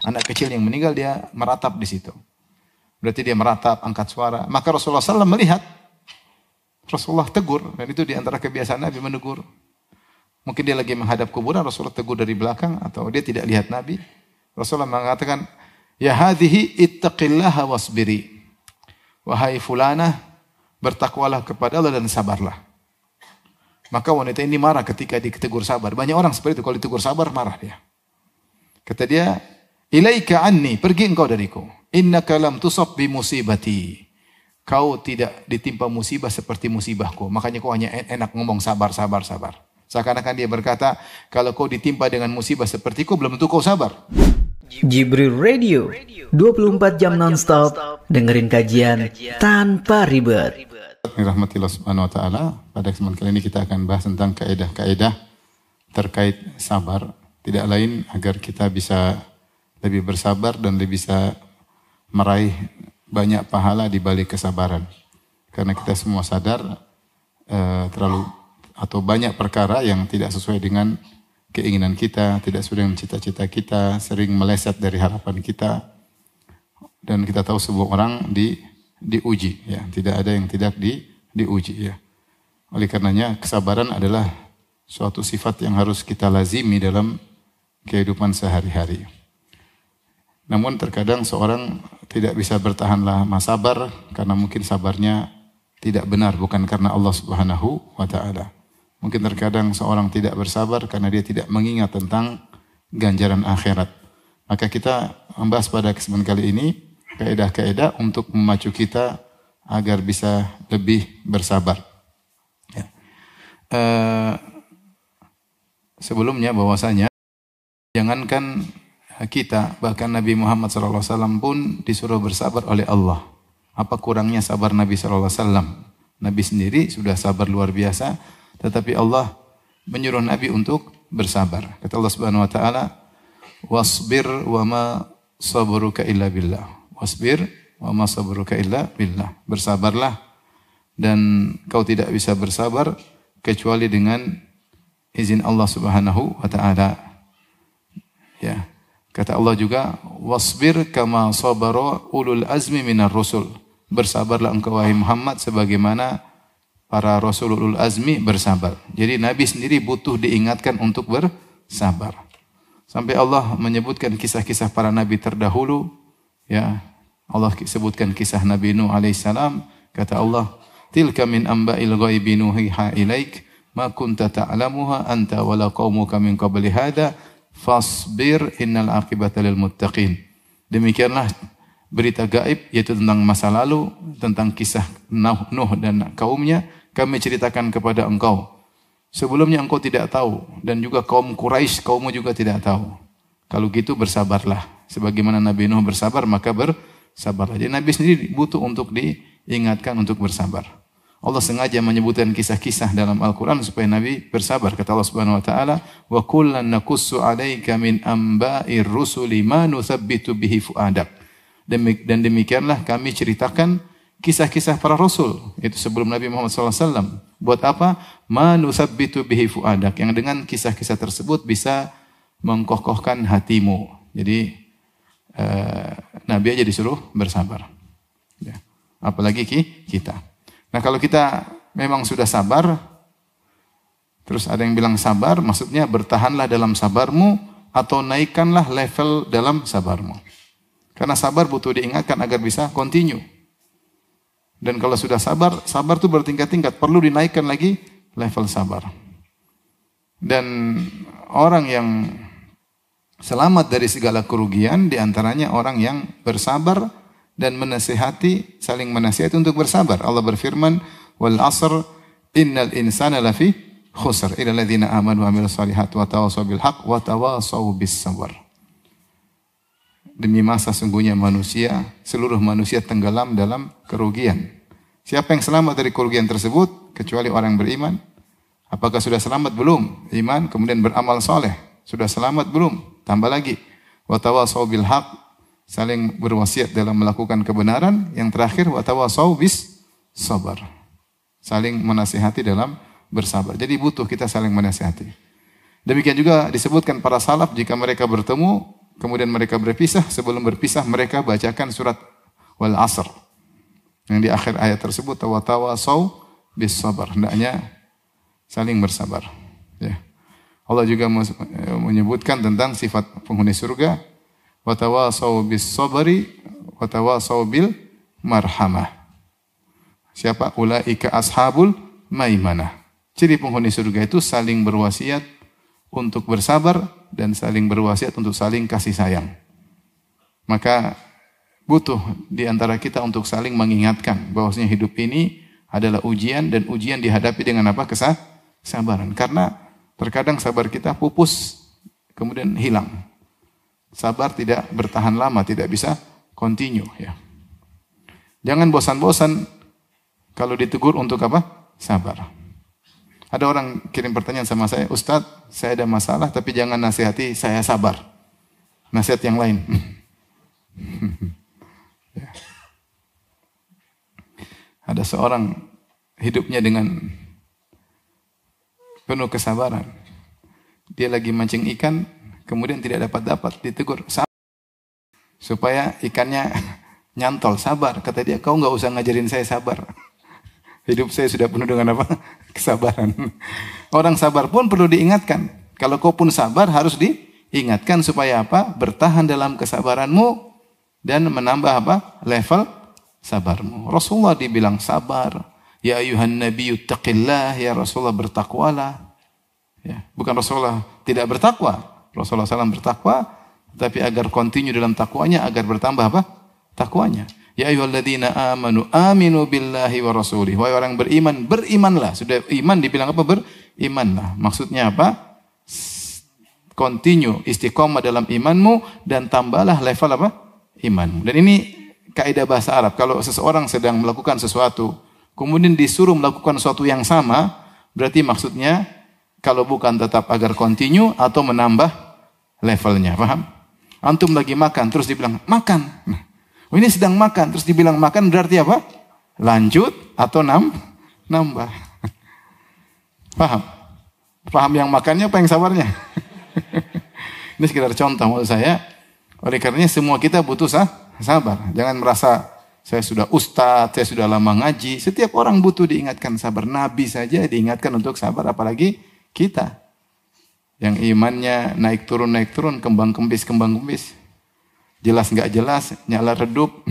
anak kecil yang meninggal dia meratap di situ. Berarti dia meratap, angkat suara. Maka Rasulullah SAW melihat, Rasulullah tegur, dan itu di antara kebiasaan Nabi menegur. Mungkin dia lagi menghadap kuburan, Rasulullah tegur dari belakang, atau dia tidak lihat Nabi. Rasulullah mengatakan, ya hadhihi ittaqillaha wasbiri. Wahai fulanah, bertakwalah kepada Allah dan sabarlah. Maka wanita ini marah ketika ditegur sabar. Banyak orang seperti itu, kalau ditegur sabar, marah dia. Kata dia, ilaika anni, pergi engkau dariku. Innaka lam tusab bi musibati. Kau tidak ditimpa musibah seperti musibahku. Makanya kau hanya enak ngomong sabar, sabar, sabar. Seakan-akan dia berkata, kalau kau ditimpa dengan musibah sepertiku, belum tentu kau sabar. Jibril Radio, 24 jam non-stop, dengerin kajian tanpa ribet. Rahmatillah subhanahu wa ta'ala. Pada kesempatan kali ini kita akan bahas tentang kaedah-kaedah terkait sabar. Tidak lain agar kita bisa lebih bersabar dan lebih bisa meraih banyak pahala di balik kesabaran. Karena kita semua sadar terlalu atau banyak perkara yang tidak sesuai dengan keinginan kita, tidak sesuai dengan cita-cita kita, sering meleset dari harapan kita. Dan kita tahu sebuah orang diuji, ya, tidak ada yang tidak diuji, ya. Oleh karenanya kesabaran adalah suatu sifat yang harus kita lazimi dalam kehidupan sehari-hari. Namun terkadang seorang tidak bisa bertahan lama sabar karena mungkin sabarnya tidak benar, bukan karena Allah Subhanahu wa ta'ala. Mungkin terkadang seorang tidak bersabar karena dia tidak mengingat tentang ganjaran akhirat. Maka kita membahas pada kesempatan kali ini kaedah-kaedah untuk memacu kita agar bisa lebih bersabar. Ya. Sebelumnya bahwasanya jangankan kita, bahkan Nabi Muhammad SAW pun disuruh bersabar oleh Allah. Apa kurangnya sabar Nabi SAW? Nabi sendiri sudah sabar luar biasa, tetapi Allah menyuruh Nabi untuk bersabar. Kata Allah Subhanahu wa taala, "Wasbir wa ma sabruka illa billah." Wasbir wa ma sabruka illa billah. Bersabarlah dan kau tidak bisa bersabar kecuali dengan izin Allah Subhanahu wa taala. Ya. Kata Allah juga, "Wasbir kama sabara ulul azmi minar rusul." Bersabarlah engkau wahai Muhammad sebagaimana para rasul ulul azmi bersabar. Jadi Nabi sendiri butuh diingatkan untuk bersabar. Sampai Allah menyebutkan kisah-kisah para nabi terdahulu, ya. Allah sebutkan kisah Nabi Nuh alaihissalam, kata Allah, "Tilka min amba'il ghaibi nuhiha ilaik, ma kunta ta'lamuha anta wala qaumuka min qabli hadha." Fasbir innal aqibata lil muttaqin. Demikianlah berita gaib, yaitu tentang masa lalu, tentang kisah Nuh dan kaumnya, kami ceritakan kepada engkau. Sebelumnya engkau tidak tahu, dan juga kaum Quraisy, kaummu juga tidak tahu. Kalau gitu bersabarlah. Sebagaimana Nabi Nuh bersabar, maka bersabarlah. Jadi Nabi sendiri butuh untuk diingatkan untuk bersabar. Allah sengaja menyebutkan kisah-kisah dalam Al-Quran supaya Nabi bersabar. Kata Allah Subhanahu wa taala, "Wa kullan naqussu 'alaika min amba'ir rusuli ma nuthabbitu bihi fu'adak." Dan demikianlah kami ceritakan kisah-kisah para rasul, itu sebelum Nabi Muhammad SAW. Buat apa? Ma nuthabbitu bihi fu'adak, yang dengan kisah-kisah tersebut bisa mengkokohkan hatimu. Jadi Nabi aja disuruh bersabar. Ya. Apalagi kita. Nah, kalau kita memang sudah sabar, terus ada yang bilang sabar, maksudnya bertahanlah dalam sabarmu atau naikkanlah level dalam sabarmu. Karena sabar butuh diingatkan agar bisa continue. Dan kalau sudah sabar, sabar itu bertingkat-tingkat, perlu dinaikkan lagi level sabar. Dan orang yang selamat dari segala kerugian, diantaranya orang yang bersabar dan menasihati, saling menasihati untuk bersabar. Allah berfirman, "Wal 'asr innal insana lafi khusr illa alladziina aamanu wa 'amilus shalihaati wa tawassaw bil haqq wa tawassaw bis sabr." Demi masa sungguhnya manusia, seluruh manusia tenggelam dalam kerugian. Siapa yang selamat dari kerugian tersebut? Kecuali orang beriman. Apakah sudah selamat? Belum. Iman, kemudian beramal soleh. Sudah selamat? Belum. Tambah lagi. Wa tawassaw bil haqq, saling berwasiat dalam melakukan kebenaran. Yang terakhir, wa tawassaw bis sabar, saling menasihati dalam bersabar. Jadi butuh kita saling menasihati. Demikian juga disebutkan para salaf, jika mereka bertemu, kemudian mereka berpisah. Sebelum berpisah mereka bacakan surat Wal Asr. Yang di akhir ayat tersebut watawasau bis sabar. Hendaknya saling bersabar. Ya. Allah juga menyebutkan tentang sifat penghuni surga. Watawasau bis sabari watawasau bil marhamah. Siapa? Ulaika ashabul maimanah. Ciri penghuni surga itu saling berwasiat untuk bersabar dan saling berwasiat untuk saling kasih sayang. Maka butuh di antara kita untuk saling mengingatkan bahwasanya hidup ini adalah ujian dan ujian dihadapi dengan apa? Kesabaran. Karena terkadang sabar kita pupus kemudian hilang. Sabar tidak bertahan lama, tidak bisa continue ya. Jangan bosan-bosan kalau ditegur untuk apa? Sabar. Ada orang kirim pertanyaan sama saya, Ustadz, saya ada masalah tapi jangan nasihati saya sabar. Nasihat yang lain. Ya. Ada seorang hidupnya dengan penuh kesabaran. Dia lagi mancing ikan, kemudian tidak dapat ditegur. Sabar. Supaya ikannya nyantol, sabar. Kata dia, kau nggak usah ngajarin saya sabar. Hidup saya sudah penuh dengan apa? Kesabaran. Orang sabar pun perlu diingatkan. Kalau kau pun sabar harus diingatkan supaya apa? Bertahan dalam kesabaranmu dan menambah apa? Level sabarmu. Rasulullah dibilang sabar. Ya ayuhan nabiyyu taqillah, ya Rasulullah bertakwalah. Ya, bukan Rasulullah tidak bertakwa. Rasulullah SAW bertakwa, tapi agar continue dalam takwanya, agar bertambah apa? Takwanya. Ya ayyuhalladzina amanu aminu billahi wa rasulih. Wahai orang beriman, berimanlah. Sudah iman dibilang apa? Berimanlah. Maksudnya apa? Continue istiqomah dalam imanmu dan tambahlah level apa? Imanmu. Dan ini kaidah bahasa Arab. Kalau seseorang sedang melakukan sesuatu, kemudian disuruh melakukan sesuatu yang sama, berarti maksudnya kalau bukan tetap agar continue atau menambah levelnya. Paham? Antum lagi makan terus dibilang makan. Oh, ini sedang makan, terus dibilang makan berarti apa? Lanjut atau nambah. Paham? Paham yang makannya apa yang sabarnya? Ini sekedar contoh menurut saya. Oleh karenanya semua kita butuh sabar. Jangan merasa saya sudah ustadz, saya sudah lama ngaji. Setiap orang butuh diingatkan sabar. Nabi saja diingatkan untuk sabar, apalagi kita. Yang imannya naik turun, kembang kempis. Jelas nggak jelas, nyala redup.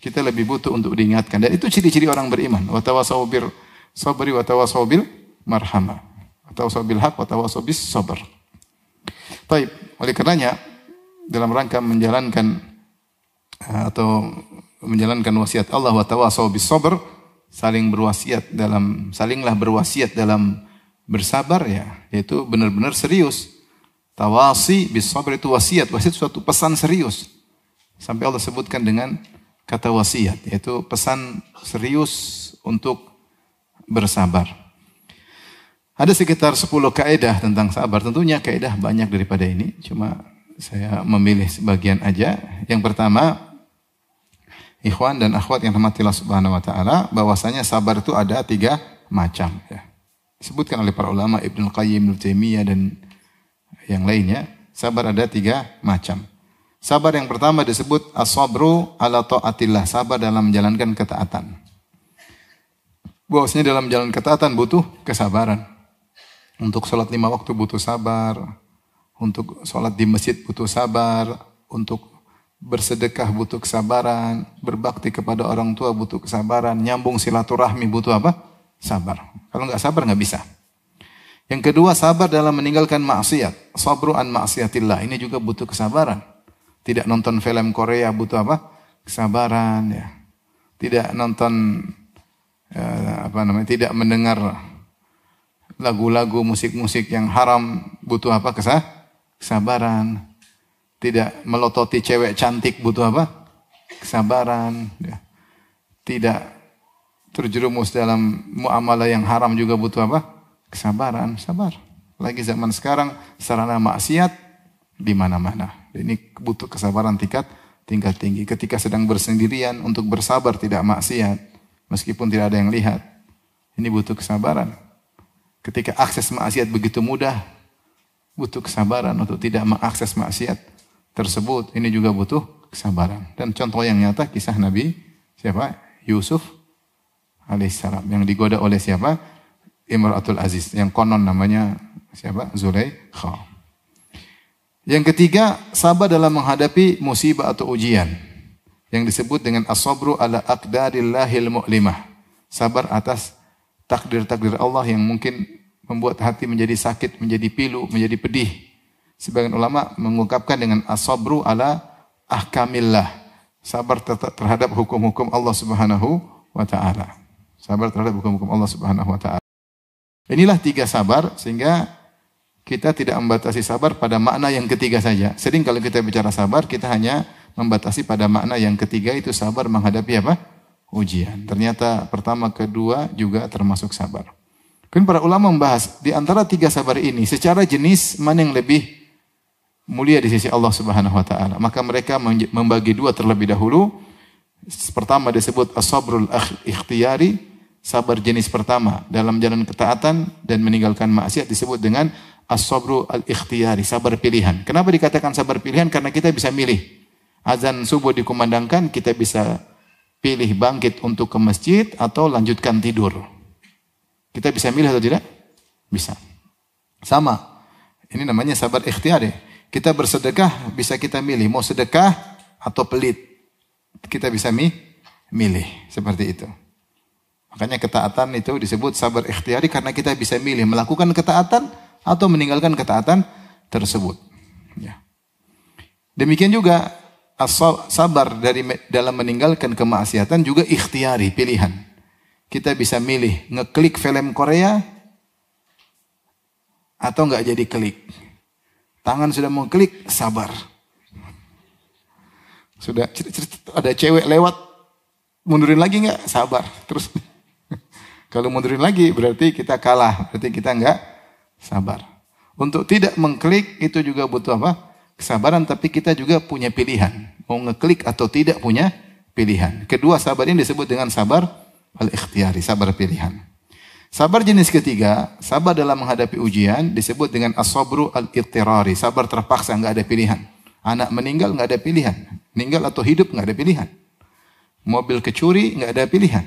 Kita lebih butuh untuk diingatkan. Dan itu ciri-ciri orang beriman. Wa tawassaw bir sabri wa tawassaw bil marhamah. Wa tawassaw bil haq wa tawassaw bis sabr. Baik, oleh karenanya dalam rangka menjalankan wasiat Allah wa tawassaw bis sabr, salinglah berwasiat dalam bersabar ya, yaitu benar-benar serius. Tawasi bis sabr itu wasiat suatu pesan serius. Sampai Allah sebutkan dengan kata wasiat, yaitu pesan serius untuk bersabar. Ada sekitar 10 kaidah tentang sabar. Tentunya kaidah banyak daripada ini, cuma saya memilih sebagian aja. Yang pertama, ikhwan dan akhwat yang rahmati Allah Subhanahu wa taala, bahwasanya sabar itu ada 3 macam ya. Disebutkan oleh para ulama Ibnu Qayyim, Ibnu Taimiyah dan yang lainnya. Sabar ada 3 macam. Sabar yang pertama disebut as-sabru ala ta'atillah, sabar dalam menjalankan ketaatan. Bahwasanya dalam menjalankan ketaatan butuh kesabaran. Untuk sholat 5 waktu butuh sabar, untuk sholat di masjid butuh sabar, untuk bersedekah butuh kesabaran, berbakti kepada orang tua butuh kesabaran, nyambung silaturahmi butuh apa? Sabar. Kalau nggak sabar nggak bisa. Yang kedua, sabar dalam meninggalkan maksiat. Sabru an maksiatillah. Ini juga butuh kesabaran. Tidak nonton film Korea butuh apa? Kesabaran ya. Tidak nonton tidak mendengar lagu-lagu musik-musik yang haram butuh apa? Kesabaran. Tidak melototi cewek cantik butuh apa? Kesabaran ya. Tidak terjerumus dalam muamalah yang haram juga butuh apa? Kesabaran, sabar. Lagi zaman sekarang sarana maksiat di mana-mana. Ini butuh kesabaran tingkat tinggi. Ketika sedang bersendirian untuk bersabar tidak maksiat, meskipun tidak ada yang lihat. Ini butuh kesabaran. Ketika akses maksiat begitu mudah, butuh kesabaran untuk tidak mengakses maksiat tersebut. Ini juga butuh kesabaran. Dan contoh yang nyata kisah Nabi siapa? Yusuf alaihissalam yang digoda oleh siapa? Imratul Aziz yang konon namanya siapa? Zulaikha. Yang ketiga, sabar dalam menghadapi musibah atau ujian yang disebut dengan as-sabru ala aqdarillahil mu'limah. Sabar atas takdir-takdir Allah yang mungkin membuat hati menjadi sakit, menjadi pilu, menjadi pedih. Sebagian ulama mengungkapkan dengan as-sabru ala ahkamillah. Sabar terhadap hukum-hukum Allah Subhanahu wa taala. Sabar terhadap hukum-hukum Allah Subhanahu wa taala. Inilah 3 sabar sehingga kita tidak membatasi sabar pada makna yang ketiga saja. Sering kalau kita bicara sabar, kita hanya membatasi pada makna yang ketiga itu sabar menghadapi apa? Ujian. Ternyata pertama, kedua juga termasuk sabar. Kemudian para ulama membahas di antara 3 sabar ini secara jenis mana yang lebih mulia di sisi Allah Subhanahu wa taala. Maka mereka membagi 2 terlebih dahulu. Pertama disebut as-sabrul ikhtiyari, sabar jenis pertama dalam jalan ketaatan dan meninggalkan maksiat disebut dengan as-sabru al-ikhtiyari, sabar pilihan. Kenapa dikatakan sabar pilihan? Karena kita bisa milih. Azan subuh dikumandangkan, kita bisa pilih bangkit untuk ke masjid atau lanjutkan tidur. Kita bisa milih atau tidak? Bisa. Sama. Ini namanya sabar ikhtiyari. Kita bersedekah, bisa kita milih. Mau sedekah atau pelit. Kita bisa milih. Seperti itu. Makanya ketaatan itu disebut sabar ikhtiyari karena kita bisa milih. Melakukan ketaatan atau meninggalkan ketaatan tersebut. Ya. Demikian juga sabar dalam meninggalkan kemaksiatan juga ikhtiyari, pilihan. Kita bisa milih ngeklik film Korea atau enggak jadi klik. Tangan sudah mau klik, sabar. Sudah ada cewek lewat, mundurin lagi enggak? Sabar. Terus kalau mundurin lagi berarti kita kalah, berarti kita enggak sabar. Untuk tidak mengklik itu juga butuh apa? Kesabaran, tapi kita juga punya pilihan. Mau ngeklik atau tidak punya pilihan. Kedua sabar ini disebut dengan sabar al-ikhtiyari, sabar pilihan. Sabar jenis ketiga, sabar dalam menghadapi ujian disebut dengan as-sabru al-ittirari, sabar terpaksa, enggak ada pilihan. Anak meninggal enggak ada pilihan. Meninggal atau hidup enggak ada pilihan. Mobil kecuri enggak ada pilihan.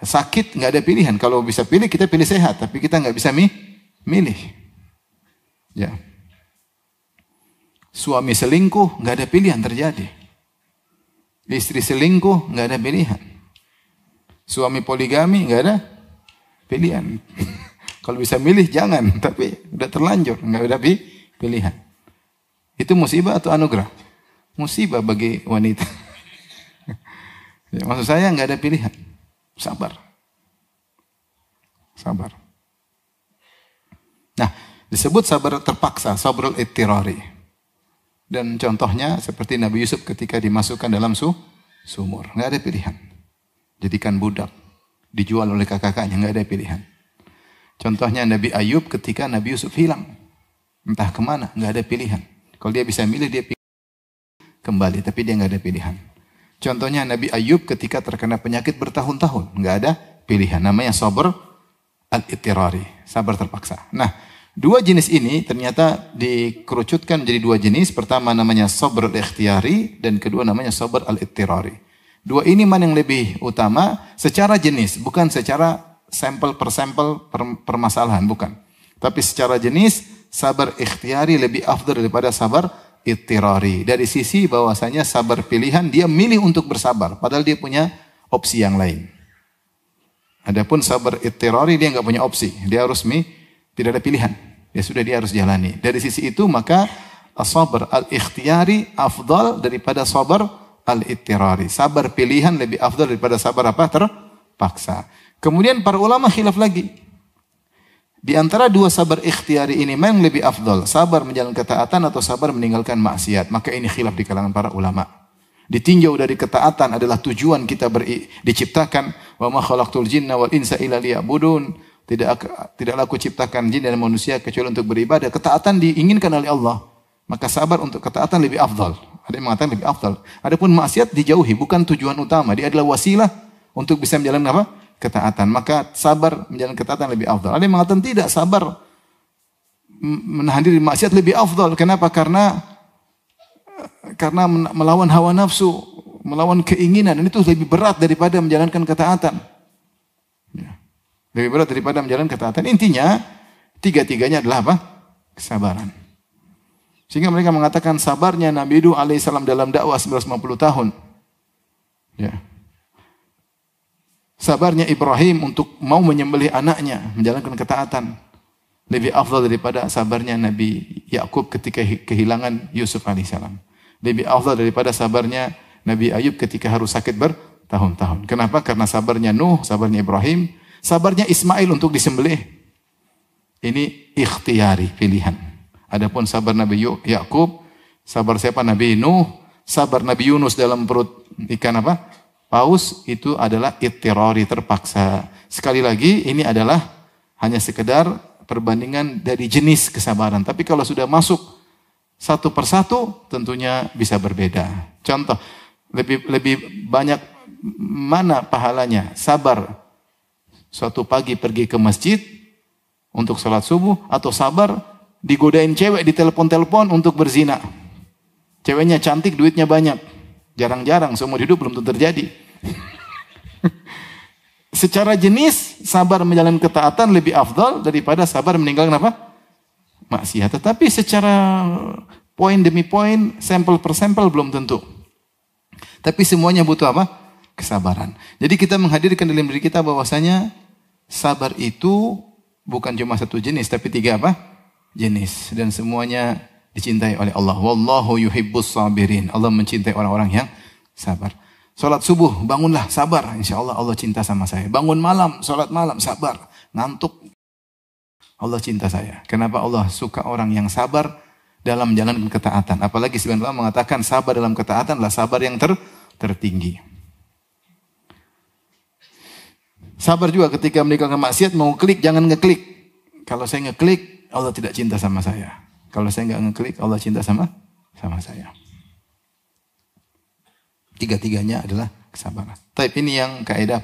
Sakit enggak ada pilihan. Kalau bisa pilih kita pilih sehat, tapi kita enggak bisa milih. Ya. Suami selingkuh enggak ada pilihan terjadi. Istri selingkuh enggak ada pilihan. Suami poligami enggak ada pilihan. Kalau bisa milih jangan, tapi udah terlanjur, enggak ada pilihan. Itu musibah atau anugerah? Musibah bagi wanita. Ya, maksud saya enggak ada pilihan. Sabar. Sabar. Nah, disebut sabar terpaksa, sabrul ittirari. Dan contohnya seperti Nabi Yusuf ketika dimasukkan dalam sumur, enggak ada pilihan. Jadikan budak, dijual oleh kakaknya, enggak ada pilihan. Contohnya Nabi Ayub ketika Nabi Yusuf hilang. Entah kemana, enggak ada pilihan. Kalau dia bisa milih, dia pilih kembali, tapi dia enggak ada pilihan. Contohnya Nabi Ayub ketika terkena penyakit bertahun-tahun, enggak ada pilihan. Namanya sabar al-ittirari, sabar terpaksa. Nah, 2 jenis ini ternyata dikerucutkan menjadi 2 jenis. Pertama namanya sabar al-ikhtiyari dan kedua namanya sabar al-ittirari. 2 ini mana yang lebih utama? Secara jenis, bukan secara sampel per sampel permasalahan, bukan. Tapi secara jenis, sabar ikhtiyari lebih afdal daripada sabar ittirari. Dari sisi bahwasanya sabar pilihan, dia milih untuk bersabar, padahal dia punya opsi yang lain. Adapun sabar ittirari, dia enggak punya opsi, dia harus tidak ada pilihan, dia harus jalani. Dari sisi itu maka as-sabar al-ikhtiyari afdal daripada sabar al-ittirari. Sabar pilihan lebih afdal daripada sabar apa? Terpaksa. Kemudian para ulama khilaf lagi. Di antara 2 sabar ikhtiyari ini mana yang lebih afdal? Sabar menjalankan ketaatan atau sabar meninggalkan maksiat? Maka ini khilaf di kalangan para ulama. Ditinjau dari ketaatan adalah tujuan kita diciptakan. Wa ma khalaqtul jinna wal insa illa liya'budun. Tidaklah aku ciptakan jin dan manusia kecuali untuk beribadah. Ketaatan diinginkan oleh Allah. Maka sabar untuk ketaatan lebih afdal. Ada yang mengatakan lebih afdal. Adapun maksiat dijauhi, bukan tujuan utama. Dia adalah wasilah untuk bisa menjalankan apa? Ketaatan. Maka sabar menjalankan ketaatan lebih afdal. Ada yang mengatakan tidak, sabar menahan diri maksiat lebih afdal. Kenapa? Karena karena melawan hawa nafsu, melawan keinginan, dan itu lebih berat daripada menjalankan ketaatan. Ya. Lebih berat daripada menjalankan ketaatan. Intinya, tiga-tiganya adalah apa? Kesabaran. Sehingga mereka mengatakan sabarnya Nabi Nuh alaihissalam dalam dakwah 950 tahun. Ya. Sabarnya Ibrahim untuk mau menyembelih anaknya, menjalankan ketaatan, lebih afdal daripada sabarnya Nabi Yakub ketika kehilangan Yusuf alaihissalam. Lebih afdal daripada sabarnya Nabi Ayub ketika harus sakit bertahun-tahun. Kenapa? Karena sabarnya Nuh, sabarnya Ibrahim, sabarnya Ismail untuk disembelih. Ini ikhtiyari, pilihan. Adapun sabar Nabi Yakub, sabar siapa? Nabi Nuh, sabar Nabi Yunus dalam perut ikan apa? Paus, itu adalah ittirari, terpaksa. Sekali lagi, ini adalah hanya sekedar perbandingan dari jenis kesabaran. Tapi kalau sudah masuk satu persatu, tentunya bisa berbeda. Contoh, lebih banyak mana pahalanya? Sabar suatu pagi pergi ke masjid untuk sholat subuh, atau sabar digodain cewek di telepon-telepon untuk berzina. Ceweknya cantik, duitnya banyak. Jarang-jarang, seumur hidup belum tentu terjadi. Secara jenis, sabar menjalankan ketaatan lebih afdal daripada sabar meninggalkan apa? Maksiat. Tetapi secara poin demi poin, sampel per sampel belum tentu. Tapi semuanya butuh apa? Kesabaran. Jadi kita menghadirkan dalam diri kita bahwasanya sabar itu bukan cuma satu jenis, tapi tiga apa? Jenis. Dan semuanya dicintai oleh Allah. Wallahu yuhibbus sabirin. Allah mencintai orang-orang yang sabar. Salat subuh, bangunlah, sabar. Insya Allah Allah cinta sama saya. Bangun malam, salat malam, sabar. Ngantuk, Allah cinta saya. Kenapa Allah suka orang yang sabar dalam menjalankan ketaatan? Apalagi sebagian ulama mengatakan sabar dalam ketaatan adalah sabar yang tertinggi. Sabar juga ketika meninggalkan maksiat, mau klik, jangan ngeklik. Kalau saya ngeklik, Allah tidak cinta sama saya. Kalau saya nggak ngeklik, Allah cinta sama saya. Tiga-tiganya adalah kesabaran. Tapi ini yang kaidah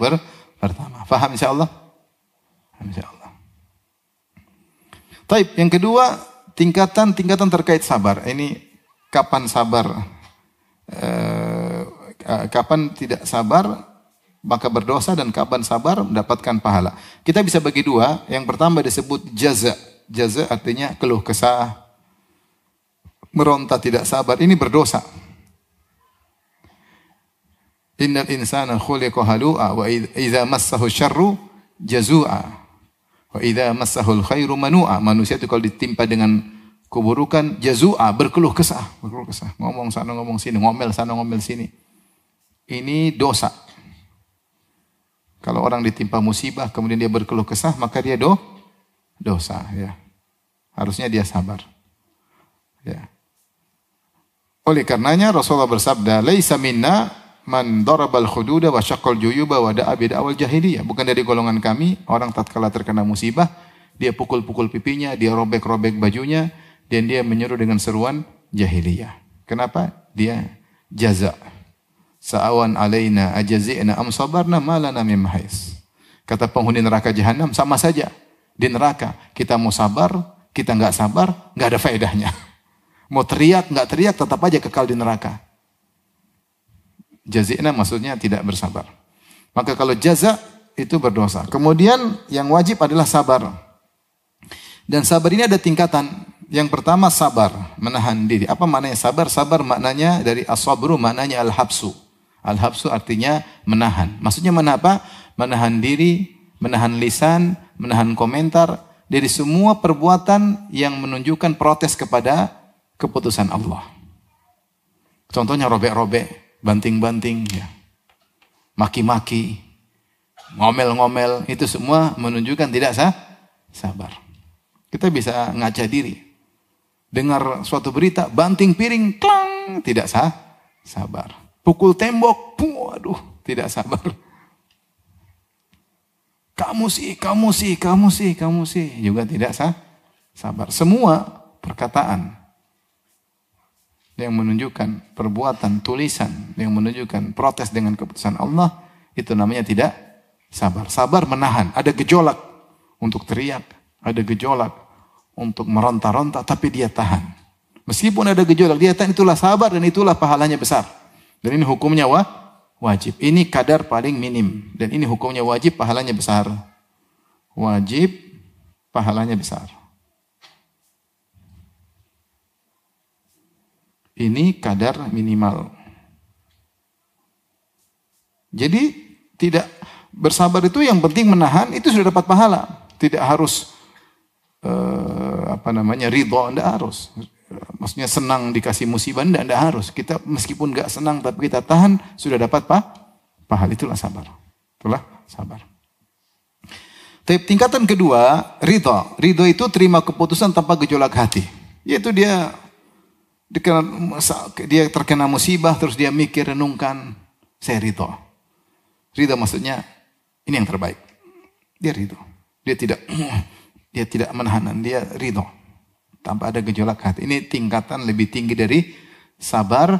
pertama. Faham insyaallah? Insyaallah. Tapi yang kedua, tingkatan terkait sabar. Ini kapan sabar? Kapan tidak sabar maka berdosa, dan kapan sabar mendapatkan pahala. Kita bisa bagi dua. Yang pertama disebut jaza. Jaza artinya keluh kesah, meronta, tidak sabar. Ini berdosa. Innal insana khuliqa halu'a wa idza massahu syarru jazua wa idza massahu khairu manu'a. Manusia itu kalau ditimpa dengan keburukan jazua, berkeluh kesah. Ngomong sana ngomong sini, ngomel sana ngomel sini. Ini dosa. Kalau orang ditimpa musibah kemudian dia berkeluh kesah, maka dia dosa, ya. Harusnya dia sabar. Ya. Oleh karenanya Rasulullah bersabda, "Laisa minna man darabal khududa wa syaqqal juyuba wa da'a bid'awal jahiliyah." Bukan dari golongan kami orang tatkala terkena musibah, dia pukul-pukul pipinya, dia robek-robek bajunya, dan dia menyeru dengan seruan jahiliyah. Kenapa? Dia jaza. Sa'awan alaina ajazi'na am sabarna ma lana min mahis. Kata penghuni neraka jahanam, sama saja. Di neraka kita mau sabar, kita enggak sabar, enggak ada faedahnya. Mau teriak, enggak teriak, tetap aja kekal di neraka. Jazi'na maksudnya tidak bersabar. Maka kalau jaza itu berdosa. Kemudian yang wajib adalah sabar. Dan sabar ini ada tingkatan. Yang pertama sabar, menahan diri. Apa maknanya sabar? Sabar maknanya dari as-sabru, maknanya al-habsu. Al-habsu artinya menahan. Maksudnya menahan apa? Menahan diri, menahan lisan, menahan komentar dari semua perbuatan yang menunjukkan protes kepada keputusan Allah. Contohnya robek-robek, banting-banting, ya. Maki-maki, ngomel-ngomel, itu semua menunjukkan tidak sabar. Kita bisa ngaca diri. Dengar suatu berita, banting piring, klang, tidak sabar. Pukul tembok, waduh, tidak sabar. Kamu sih, juga tidak sabar. Semua perkataan yang menunjukkan perbuatan, tulisan yang menunjukkan protes dengan keputusan Allah, itu namanya tidak sabar. Sabar menahan. Ada gejolak untuk teriak, ada gejolak untuk meronta-ronta, tapi dia tahan. Meskipun ada gejolak, dia tahan itulah sabar dan itulah pahalanya besar. Dan ini hukumnya wajib. Ini kadar paling minim. Dan ini hukumnya wajib, pahalanya besar. Wajib, pahalanya besar. Ini kadar minimal. Jadi tidak bersabar itu yang penting menahan, itu sudah dapat pahala. Tidak harus ridho, tidak harus. Maksudnya senang dikasih musibah, tidak harus. Kita meskipun enggak senang tapi kita tahan sudah dapat pahala. Itulah sabar. Itulah sabar. Tingkatan kedua, ridho. Ridho itu terima keputusan tanpa gejolak hati. Yaitu dia terkena musibah terus dia mikir, renungkan, saya ridho. Ridho maksudnya ini yang terbaik. Dia ridho. Dia tidak menahan, dia ridho tanpa ada gejolak hati. Ini tingkatan lebih tinggi dari sabar,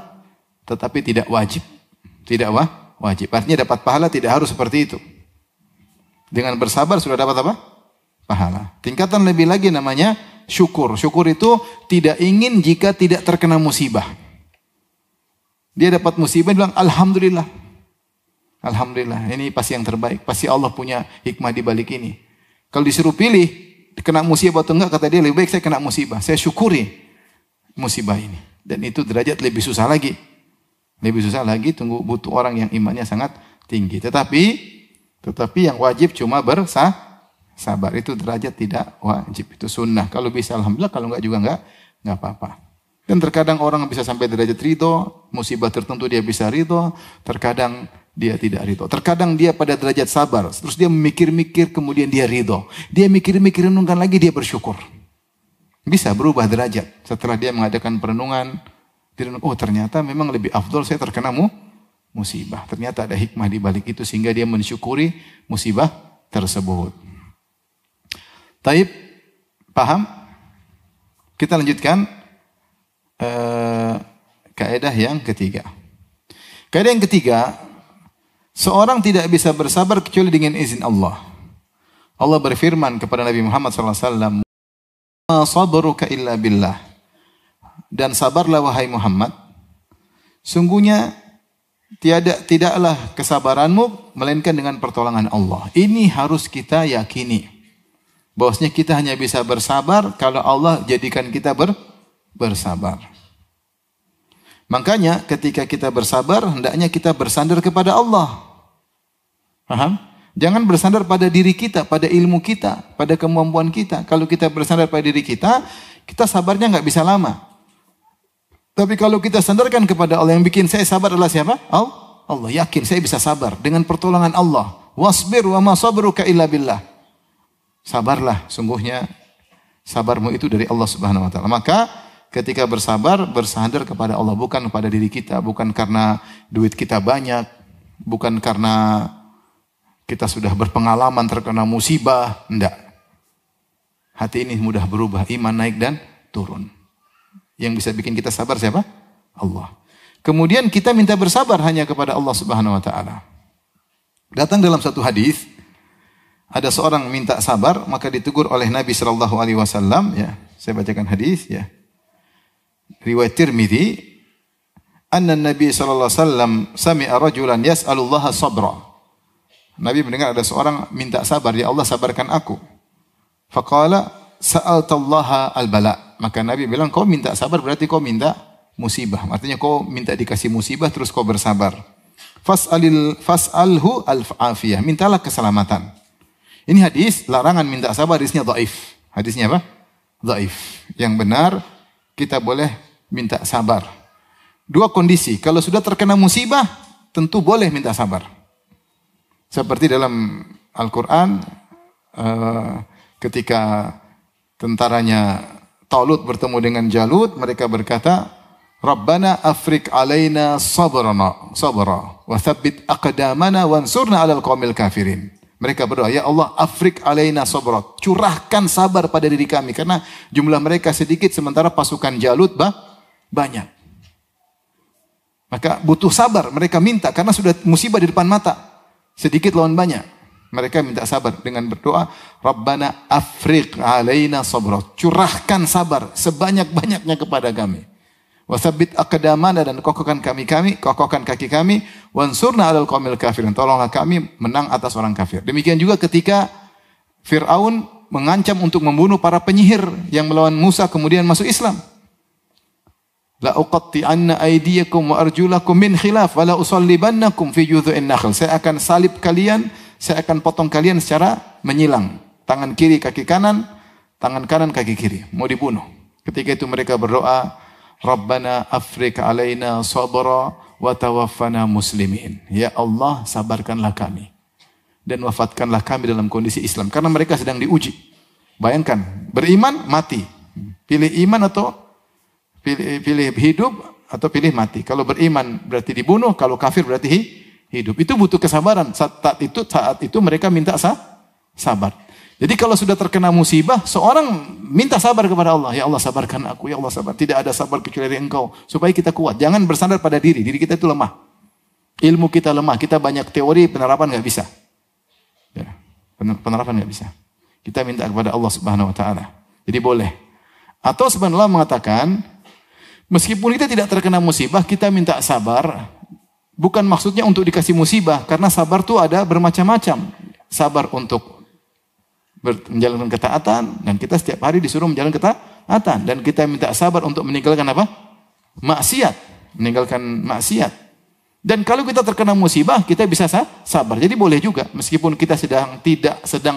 tetapi tidak wajib. Tidak wajib. Artinya dapat pahala tidak harus seperti itu. Dengan bersabar sudah dapat apa? Pahala. Tingkatan lebih lagi namanya syukur. Syukur itu tidak ingin jika tidak terkena musibah. Dia dapat musibah, dia bilang alhamdulillah. Alhamdulillah, ini pasti yang terbaik. Pasti Allah punya hikmah di balik ini. Kalau disuruh pilih, kena musibah atau enggak, kata dia lebih baik saya kena musibah. Saya syukuri musibah ini. Dan itu derajat lebih susah lagi. Lebih susah lagi, butuh orang yang imannya sangat tinggi. Tetapi yang wajib cuma bersabar. Itu derajat tidak wajib. Itu sunnah. Kalau bisa alhamdulillah, kalau enggak juga enggak apa-apa. Dan terkadang orang bisa sampai derajat ridho, musibah tertentu dia bisa ridho, terkadang dia tidak ridho. Terkadang dia pada derajat sabar, terus dia memikir-mikir kemudian dia ridho. Dia mikir-mikir, renungkan lagi, dia bersyukur. Bisa berubah derajat. Setelah dia mengadakan perenungan, oh ternyata memang lebih afdol saya terkena musibah. Ternyata ada hikmah di balik itu sehingga dia mensyukuri musibah tersebut. Taib, paham? Kita lanjutkan kaidah yang ketiga. Kaidah yang ketiga, seorang tidak bisa bersabar kecuali dengan izin Allah. Allah berfirman kepada Nabi Muhammad SAW, "Ma sabruka illa billah." Dan sabarlah wahai Muhammad, sungguhnya tidaklah kesabaranmu melainkan dengan pertolongan Allah. Ini harus kita yakini. Bahwasanya kita hanya bisa bersabar kalau Allah jadikan kita bersabar. Makanya ketika kita bersabar, hendaknya kita bersandar kepada Allah. Paham? Jangan bersandar pada diri kita, pada ilmu kita, pada kemampuan kita. Kalau kita bersandar pada diri kita, kita sabarnya nggak bisa lama. Tapi kalau kita sandarkan kepada Allah, yang bikin saya sabar adalah siapa? Allah. Yakin saya bisa sabar dengan pertolongan Allah. Wasbir wa ma sabruka illa billah. Sabarlah, sungguhnya sabarmu itu dari Allah Subhanahu wa taala. Maka ketika bersabar, bersandar kepada Allah, bukan kepada diri kita, bukan karena duit kita banyak, bukan karena kita sudah berpengalaman terkena musibah, enggak. Hati ini mudah berubah, iman naik dan turun. Yang bisa bikin kita sabar siapa? Allah. Kemudian kita minta bersabar hanya kepada Allah Subhanahu wa taala. Datang dalam satu hadis, ada seorang minta sabar, maka ditegur oleh Nabi sallallahu alaihi wasallam, ya. Saya bacakan hadis, ya. Riwayat Tirmidzi, anna Nabi sallallahu alaihi wasallam sami'a rajulan yas'alullaha sabra. Nabi mendengar ada seorang minta sabar, ya Allah sabarkan aku. Faqala sa'altallaha al-bala. Maka Nabi bilang, kau minta sabar berarti kau minta musibah. Artinya kau minta dikasih musibah terus kau bersabar. Fas'alhu al-afiyah. Mintalah keselamatan. Ini hadis larangan minta sabar, hadisnya dhaif. Hadisnya apa? Dhaif. Yang benar kita boleh minta sabar. Dua kondisi. Kalau sudah terkena musibah, tentu boleh minta sabar. Seperti dalam Al-Quran, ketika tentaranya Talut bertemu dengan Jalut, mereka berkata, Rabbana afrik alaina sabra wa thabbit aqdamana wansurna alal qawmil kafirin. Mereka berdoa, ya Allah afrik alaina sabra, curahkan sabar pada diri kami karena jumlah mereka sedikit sementara pasukan Jalut banyak. Maka butuh sabar, mereka minta karena sudah musibah di depan mata. Sedikit lawan banyak. Mereka minta sabar dengan berdoa, Rabbana afriq alaina sabra. Curahkan sabar sebanyak-banyaknya kepada kami. Wasabbit aqdamana, dan kokohkan kokohkan kaki kami, wansurna 'alal qaumil kafirin. Tolonglah kami menang atas orang kafir. Demikian juga ketika Fir'aun mengancam untuk membunuh para penyihir yang melawan Musa kemudian masuk Islam. La uqatti'anna aydiyakum wa arjulakum min khilaf wa la usallibannakum fi judhu'in nakhl. Saya akan salib kalian, saya akan potong kalian secara menyilang. Tangan kiri kaki kanan, tangan kanan kaki kiri. Mau dibunuh. Ketika itu mereka berdoa, Rabbana afriq alaina sabra wa tawaffana muslimin. Ya Allah, sabarkanlah kami dan wafatkanlah kami dalam kondisi Islam. Karena mereka sedang diuji. Bayangkan, beriman mati. Pilih iman atau pilih hidup atau pilih mati. Kalau beriman berarti dibunuh, kalau kafir berarti hidup. Itu butuh kesabaran. Saat itu mereka minta sabar. Jadi kalau sudah terkena musibah, seorang minta sabar kepada Allah. Ya Allah, sabarkan aku. Ya Allah, sabar. Tidak ada sabar kecuali dari Engkau. Supaya kita kuat. Jangan bersandar pada diri. Diri kita itu lemah. Ilmu kita lemah. Kita banyak teori, penerapan nggak bisa. Ya, penerapan nggak bisa. Kita minta kepada Allah Subhanahu Wa Taala. Jadi boleh. Atau sebenarnya mengatakan, meskipun kita tidak terkena musibah, kita minta sabar. Bukan maksudnya untuk dikasih musibah. Karena sabar itu ada bermacam-macam. Sabar untuk menjalankan ketaatan, dan kita setiap hari disuruh menjalankan ketaatan, dan kita minta sabar untuk meninggalkan apa? Maksiat, meninggalkan maksiat. Dan kalau kita terkena musibah, kita bisa sabar. Jadi boleh juga, meskipun kita sedang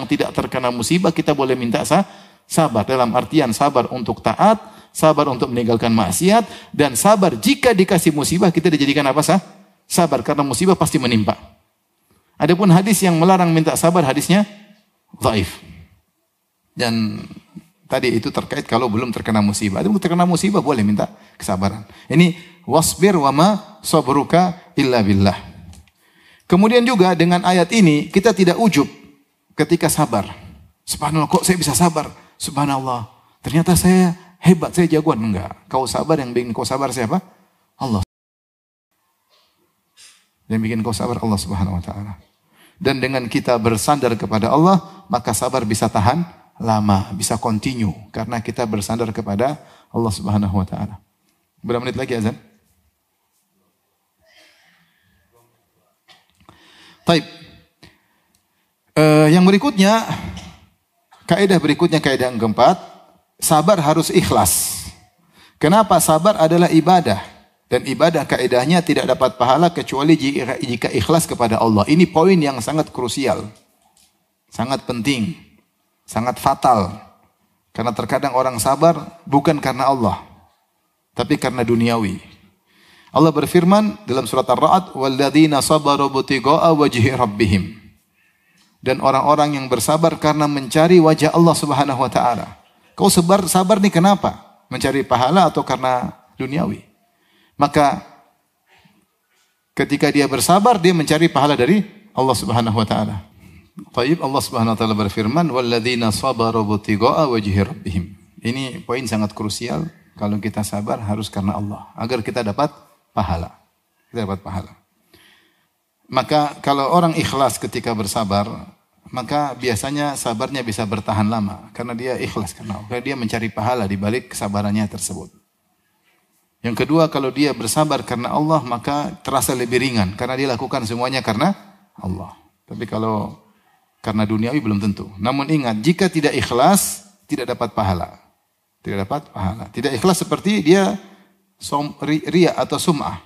tidak terkena musibah, kita boleh minta sabar dalam artian sabar untuk taat, sabar untuk meninggalkan maksiat, dan sabar jika dikasih musibah kita dijadikan apa? Sabar, karena musibah pasti menimpa. Adapun hadis yang melarang minta sabar, hadisnya dhaif. Dan tadi itu terkait kalau belum terkena musibah. Kalau terkena musibah boleh minta kesabaran. Ini wasbir wa ma sabruka illa billah. Kemudian juga dengan ayat ini kita tidak ujub ketika sabar. Subhanallah, kok saya bisa sabar? Subhanallah, ternyata saya hebat, saya jagoan. Enggak. Kau sabar, yang bikin kau sabar siapa? Allah. Yang bikin kau sabar Allah Subhanahu Wa Taala. Dan dengan kita bersandar kepada Allah, maka sabar bisa tahan lama, bisa continue, karena kita bersandar kepada Allah Subhanahu Wa Taala. Berapa menit lagi azan? Taib. Yang berikutnya, kaidah yang keempat, sabar harus ikhlas. Kenapa? Sabar adalah ibadah, dan ibadah kaidahnya tidak dapat pahala kecuali jika ikhlas kepada Allah. Ini poin yang sangat krusial, sangat penting. Sangat fatal. Karena terkadang orang sabar bukan karena Allah, tapi karena duniawi. Allah berfirman dalam surat Ar-Ra'd, "Walladzina sabaru butiqa'a wajhi rabbihim." Dan orang-orang yang bersabar karena mencari wajah Allah Subhanahu Wa Taala. Kau sabar nih kenapa? Mencari pahala atau karena duniawi? Maka ketika dia bersabar, dia mencari pahala dari Allah Subhanahu Wa Taala. Taib, Allah Subhanahu Wa Taala berfirman, "Walladzina sabaru butiqa'a wajhi rabbihim." Ini poin sangat krusial. Kalau kita sabar harus karena Allah, agar kita dapat pahala. Kita dapat pahala. Maka kalau orang ikhlas ketika bersabar, maka biasanya sabarnya bisa bertahan lama karena dia ikhlas karena Allah. Dia mencari pahala di balik kesabarannya tersebut. Yang kedua, kalau dia bersabar karena Allah, maka terasa lebih ringan karena dia lakukan semuanya karena Allah. Tapi kalau karena duniawi belum tentu. Namun ingat, jika tidak ikhlas, tidak dapat pahala. Tidak dapat pahala. Tidak ikhlas seperti dia ria atau sum'ah.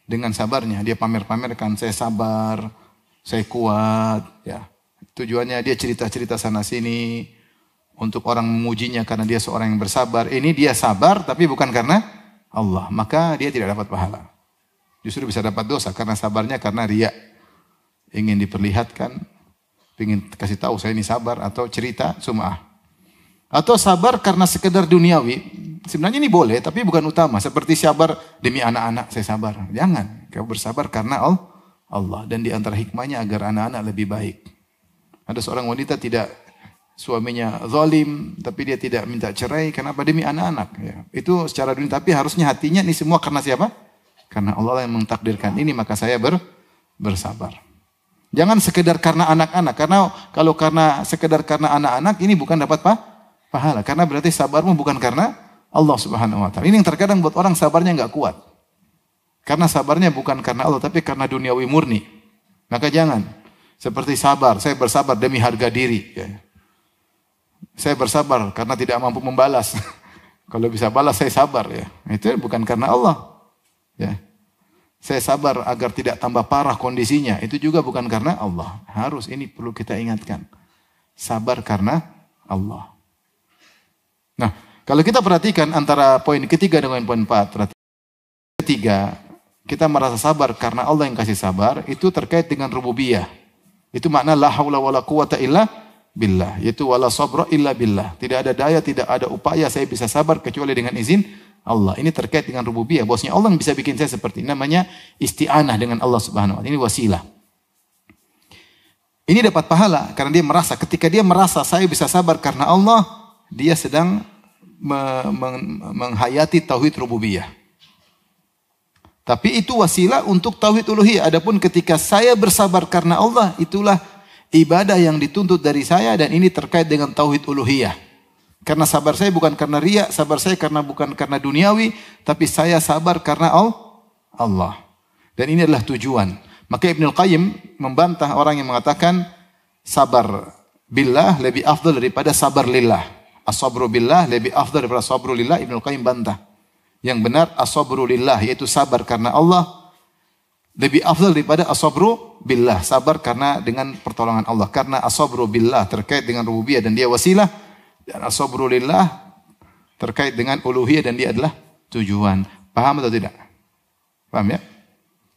Dengan sabarnya, dia pamer-pamerkan, saya sabar, saya kuat. Ya. Tujuannya dia cerita-cerita sana-sini, untuk orang memujinya karena dia seorang yang bersabar. Ini dia sabar, tapi bukan karena Allah. Maka dia tidak dapat pahala. Justru bisa dapat dosa, karena sabarnya karena ria. Ingin diperlihatkan, ingin kasih tahu saya ini sabar, atau cerita sum'ah. Atau sabar karena sekedar duniawi. Sebenarnya ini boleh, tapi bukan utama. Seperti sabar demi anak-anak, saya sabar. Jangan, kau bersabar karena Allah. Dan di antara hikmahnya agar anak-anak lebih baik. Ada seorang wanita tidak, suaminya zalim, tapi dia tidak minta cerai. Kenapa? Demi anak-anak. Ya. Itu secara dunia, tapi harusnya hatinya ini semua karena siapa? Karena Allah yang mentakdirkan ini, maka saya bersabar. Jangan sekedar karena anak-anak. Karena kalau sekedar karena anak-anak ini bukan dapat pahala. Karena berarti sabarmu bukan karena Allah Subhanahu wa taala. Ini yang terkadang buat orang sabarnya enggak kuat. Karena sabarnya bukan karena Allah tapi karena duniawi murni. Maka jangan seperti sabar, saya bersabar demi harga diri. Ya. Saya bersabar karena tidak mampu membalas. Kalau bisa balas saya sabar ya. Itu bukan karena Allah. Ya. Saya sabar agar tidak tambah parah kondisinya. Itu juga bukan karena Allah. Harus ini perlu kita ingatkan. Sabar karena Allah. Nah, kalau kita perhatikan antara poin ketiga dengan poin 4. Ketiga, kita merasa sabar karena Allah yang kasih sabar. Itu terkait dengan rububiyah. Itu makna la haula wala quwata illa billah. Yaitu wala sabra illa billah. Tidak ada daya, tidak ada upaya saya bisa sabar kecuali dengan izin Allah. Ini terkait dengan rububiyah. Bosnya Allah yang bisa bikin saya seperti ini. Namanya isti'anah dengan Allah Subhanahu wa taala. Ini wasilah. Ini dapat pahala karena dia merasa. Ketika dia merasa saya bisa sabar karena Allah, dia sedang menghayati tauhid rububiyah. Tapi itu wasilah untuk tauhid uluhiyah. Adapun ketika saya bersabar karena Allah, itulah ibadah yang dituntut dari saya dan ini terkait dengan tauhid uluhiyah. Karena sabar saya bukan karena riya, sabar saya bukan karena duniawi, tapi saya sabar karena Allah. Dan ini adalah tujuan. Maka Ibnul Qayyim membantah orang yang mengatakan sabar billah lebih afdal daripada sabar lillah. As-sabru billah lebih afdal daripada sabru lillah. Ibnul Qayyim bantah. Yang benar as-sabru lillah, yaitu sabar karena Allah lebih afdal daripada as-sabru billah, sabar karena dengan pertolongan Allah. Karena as-sabru billah terkait dengan rububiyah dan dia wasilah, dan as-sabru lillah terkait dengan uluhiyah dan dia adalah tujuan. Paham atau tidak? Paham ya?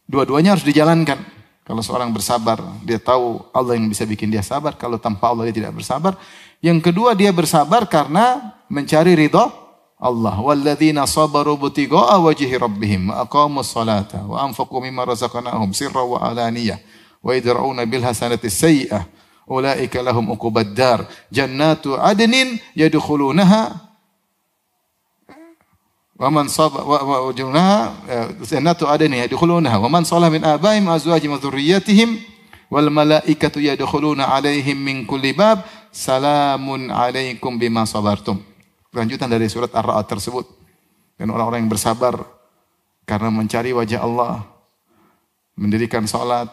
Dua-duanya harus dijalankan. Kalau seorang bersabar, dia tahu Allah yang bisa bikin dia sabar. Kalau tanpa Allah dia tidak bersabar. Yang kedua, dia bersabar karena mencari ridha Allah. Walladzina sabaru butigaa wajhi rabbihim wa aqamus salata wa anfaqu mimma razaqnahum sirran wa alaniyah wa yadra'una bil hasanati sayyi'ah ulaika lahum uqubad dar jannatu adnin yadkhulunaha wa man sabara wa jannatu adnin yadkhulunaha wa man salaha min abaihim azwajihim wa dhurriyyatihim wal malaikatu yadkhuluna alaihim min kulli bab salamun alaikum bima sabartum. Lanjutan dari surat Ar-Ra'd tersebut. Dan orang-orang yang bersabar karena mencari wajah Allah, mendirikan salat,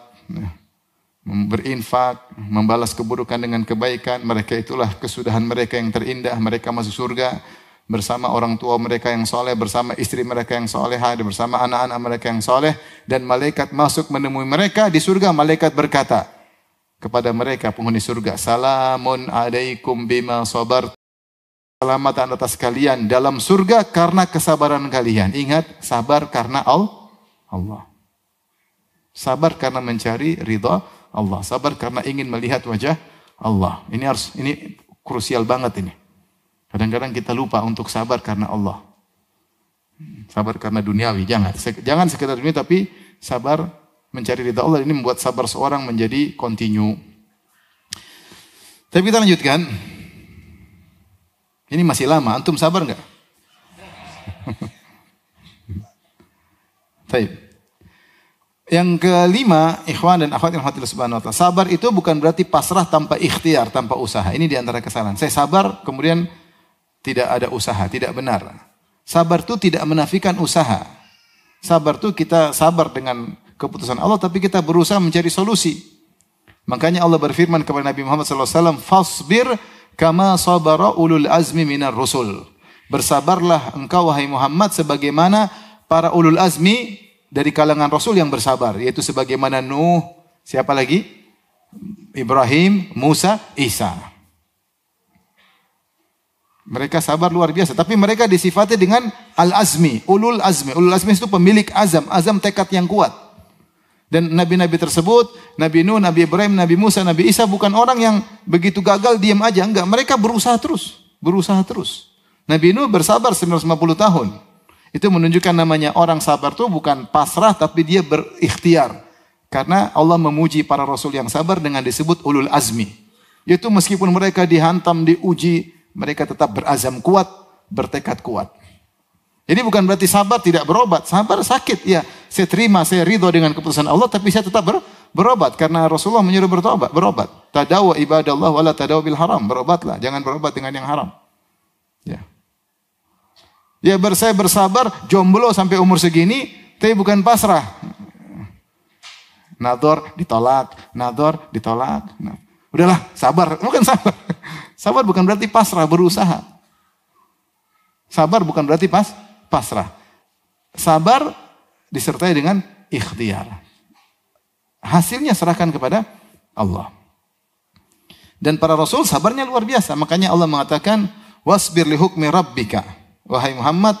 berinfak, membalas keburukan dengan kebaikan, mereka itulah kesudahan mereka yang terindah, mereka masuk surga bersama orang tua mereka yang soleh, bersama istri mereka yang solehah, bersama anak-anak mereka yang soleh, dan malaikat masuk menemui mereka di surga. Malaikat berkata kepada mereka penghuni surga, salamun alaikum bima sabar. Keselamatan atas kalian dalam surga karena kesabaran kalian. Ingat, sabar karena Allah. Sabar karena mencari ridha Allah. Sabar karena ingin melihat wajah Allah. Ini krusial banget ini. Kadang-kadang kita lupa untuk sabar karena Allah. Sabar karena duniawi, jangan. Jangan sekedar dunia tapi sabar mencari ridha Allah. Ini membuat sabar seorang menjadi kontinu. Tapi kita lanjutkan. Ini masih lama, antum sabar enggak? Baik. Yang kelima, ikhwan dan akhwat yang rahmatillah subhanahu wa ta'ala. Sabar itu bukan berarti pasrah tanpa ikhtiar, tanpa usaha. Ini diantara kesalahan. Saya sabar, kemudian tidak ada usaha, tidak benar. Sabar itu tidak menafikan usaha. Sabar itu kita sabar dengan keputusan Allah, tapi kita berusaha mencari solusi. Makanya Allah berfirman kepada Nabi Muhammad SAW, fasbir kama sabara ulul azmi minar rusul. Bersabarlah engkau wahai Muhammad sebagaimana para ulul azmi dari kalangan rasul yang bersabar, yaitu sebagaimana Nuh, siapa lagi? Ibrahim, Musa, Isa. Mereka sabar luar biasa, tapi mereka disifati dengan al-azmi, ulul azmi. Ulul azmi itu pemilik azam tekad yang kuat. Dan nabi-nabi tersebut, Nabi Nuh, Nabi Ibrahim, Nabi Musa, Nabi Isa bukan orang yang begitu gagal diam aja, enggak. Mereka berusaha terus. Nabi Nuh bersabar 950 tahun. Itu menunjukkan namanya orang sabar itu bukan pasrah tapi dia berikhtiar. Karena Allah memuji para rasul yang sabar dengan disebut ulul azmi. Yaitu meskipun mereka dihantam, diuji, mereka tetap berazam kuat, bertekad kuat. Jadi bukan berarti sabar tidak berobat. Sabar sakit, ya. Saya terima, saya ridho dengan keputusan Allah, tapi saya tetap berobat karena Rasulullah menyuruh berobat. Tadawa ibadallah wala tadawa bil haram. Berobatlah, jangan berobat dengan yang haram. Ya. Ya saya bersabar jomblo sampai umur segini, tapi bukan pasrah. Nador ditolak. Nah, udahlah, sabar. Bukan sabar. Sabar bukan berarti pasrah, berusaha. Sabar bukan berarti pasrah. Sabar disertai dengan ikhtiar. Hasilnya serahkan kepada Allah. Dan para rasul sabarnya luar biasa. Makanya Allah mengatakan, wasbir li hukmi rabbika. Wahai Muhammad,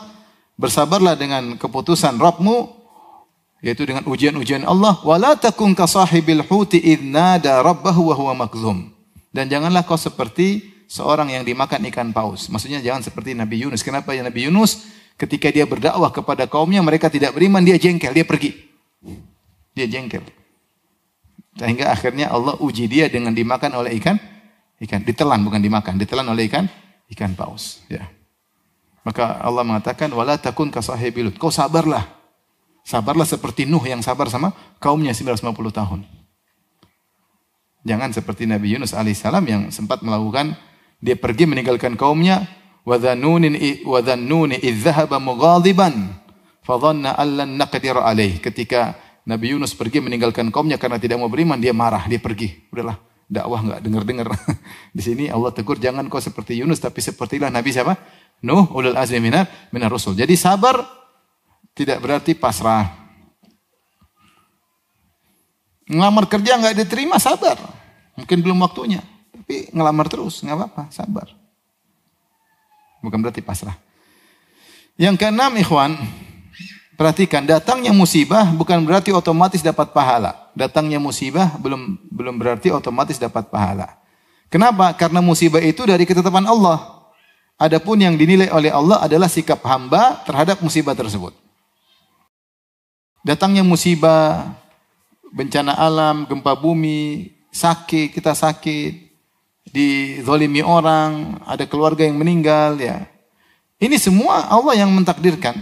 bersabarlah dengan keputusan Rabbmu, yaitu dengan ujian-ujian Allah. Wala takun ka sahibil huti idh nada rabbahu wa huwa makzum. Dan janganlah kau seperti seorang yang dimakan ikan paus. Maksudnya jangan seperti Nabi Yunus. Kenapa ya Nabi Yunus? Ketika dia berdakwah kepada kaumnya, mereka tidak beriman, dia jengkel, dia pergi. Dia jengkel. Sehingga akhirnya Allah uji dia dengan dimakan oleh ikan. Ditelan, bukan dimakan. Ditelan oleh ikan paus. Ya. Maka Allah mengatakan, wala takun ka sahibil hut. Kau sabarlah. Sabarlah seperti Nuh yang sabar sama kaumnya 950 tahun. Jangan seperti Nabi Yunus alaihissalam yang sempat melakukan, dia pergi meninggalkan kaumnya, wa dhannuni idh dhahaba mughadiban fa dhanna an lan naqdir alaih. Ketika Nabi Yunus pergi meninggalkan kaumnya karena tidak mau beriman, dia marah, dia pergi. Udahlah, dakwah enggak dengar-dengar. Di sini Allah tegur, jangan kau seperti Yunus, tapi sepertilah Nabi siapa? Nuh, ulul azmi minar rusul. Jadi sabar tidak berarti pasrah. Ngelamar kerja enggak diterima, sabar. Mungkin belum waktunya, tapi ngelamar terus, enggak apa-apa, sabar. Bukan berarti pasrah. Yang keenam, ikhwan, perhatikan, datangnya musibah bukan berarti otomatis dapat pahala. Datangnya musibah belum berarti otomatis dapat pahala. Kenapa? Karena musibah itu dari ketetapan Allah. Adapun yang dinilai oleh Allah adalah sikap hamba terhadap musibah tersebut. Datangnya musibah, bencana alam, gempa bumi, kita sakit, dizalimi orang, ada keluarga yang meninggal, ya. Ini semua Allah yang mentakdirkan.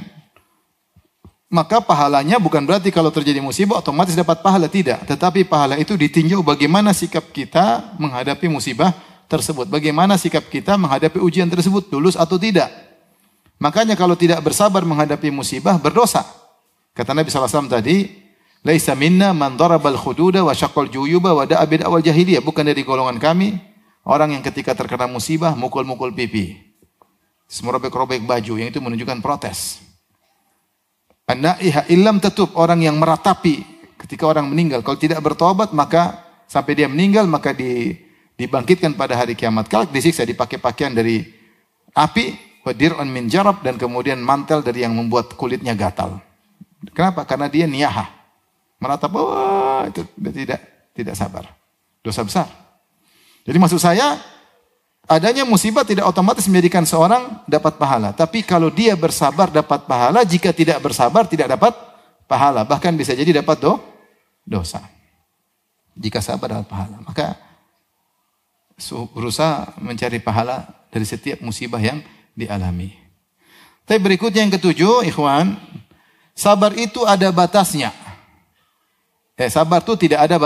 Maka pahalanya bukan berarti kalau terjadi musibah otomatis dapat pahala, tidak. Tetapi pahala itu ditinjau bagaimana sikap kita menghadapi musibah tersebut. Bagaimana sikap kita menghadapi ujian tersebut, lulus atau tidak. Makanya kalau tidak bersabar menghadapi musibah, berdosa. Kata Nabi SAW tadi, laisa minna man darabal khududa wa syaqqal juyuba wa da'a bid'awal jahiliyah. Bukan dari golongan kami orang yang ketika terkena musibah mukul-mukul pipi, merobek-robek baju, yang itu menunjukkan protes. An-na'iha illam tatub, orang yang meratapi ketika orang meninggal, kalau tidak bertobat maka sampai dia meninggal maka dibangkitkan pada hari kiamat kelak, disiksa, dipakai pakaian dari api, wadir'un min jarab, dan kemudian mantel dari yang membuat kulitnya gatal. Kenapa? Karena dia niyahah, meratap, itu tidak sabar. Dosa besar. Jadi maksud saya, adanya musibah tidak otomatis menjadikan seorang dapat pahala. Tapi kalau dia bersabar dapat pahala, jika tidak bersabar tidak dapat pahala. Bahkan bisa jadi dapat dosa. Jika sabar dapat pahala. Maka berusaha mencari pahala dari setiap musibah yang dialami. Tapi berikutnya yang ketujuh, ikhwan, sabar itu ada batasnya. Sabar itu tidak ada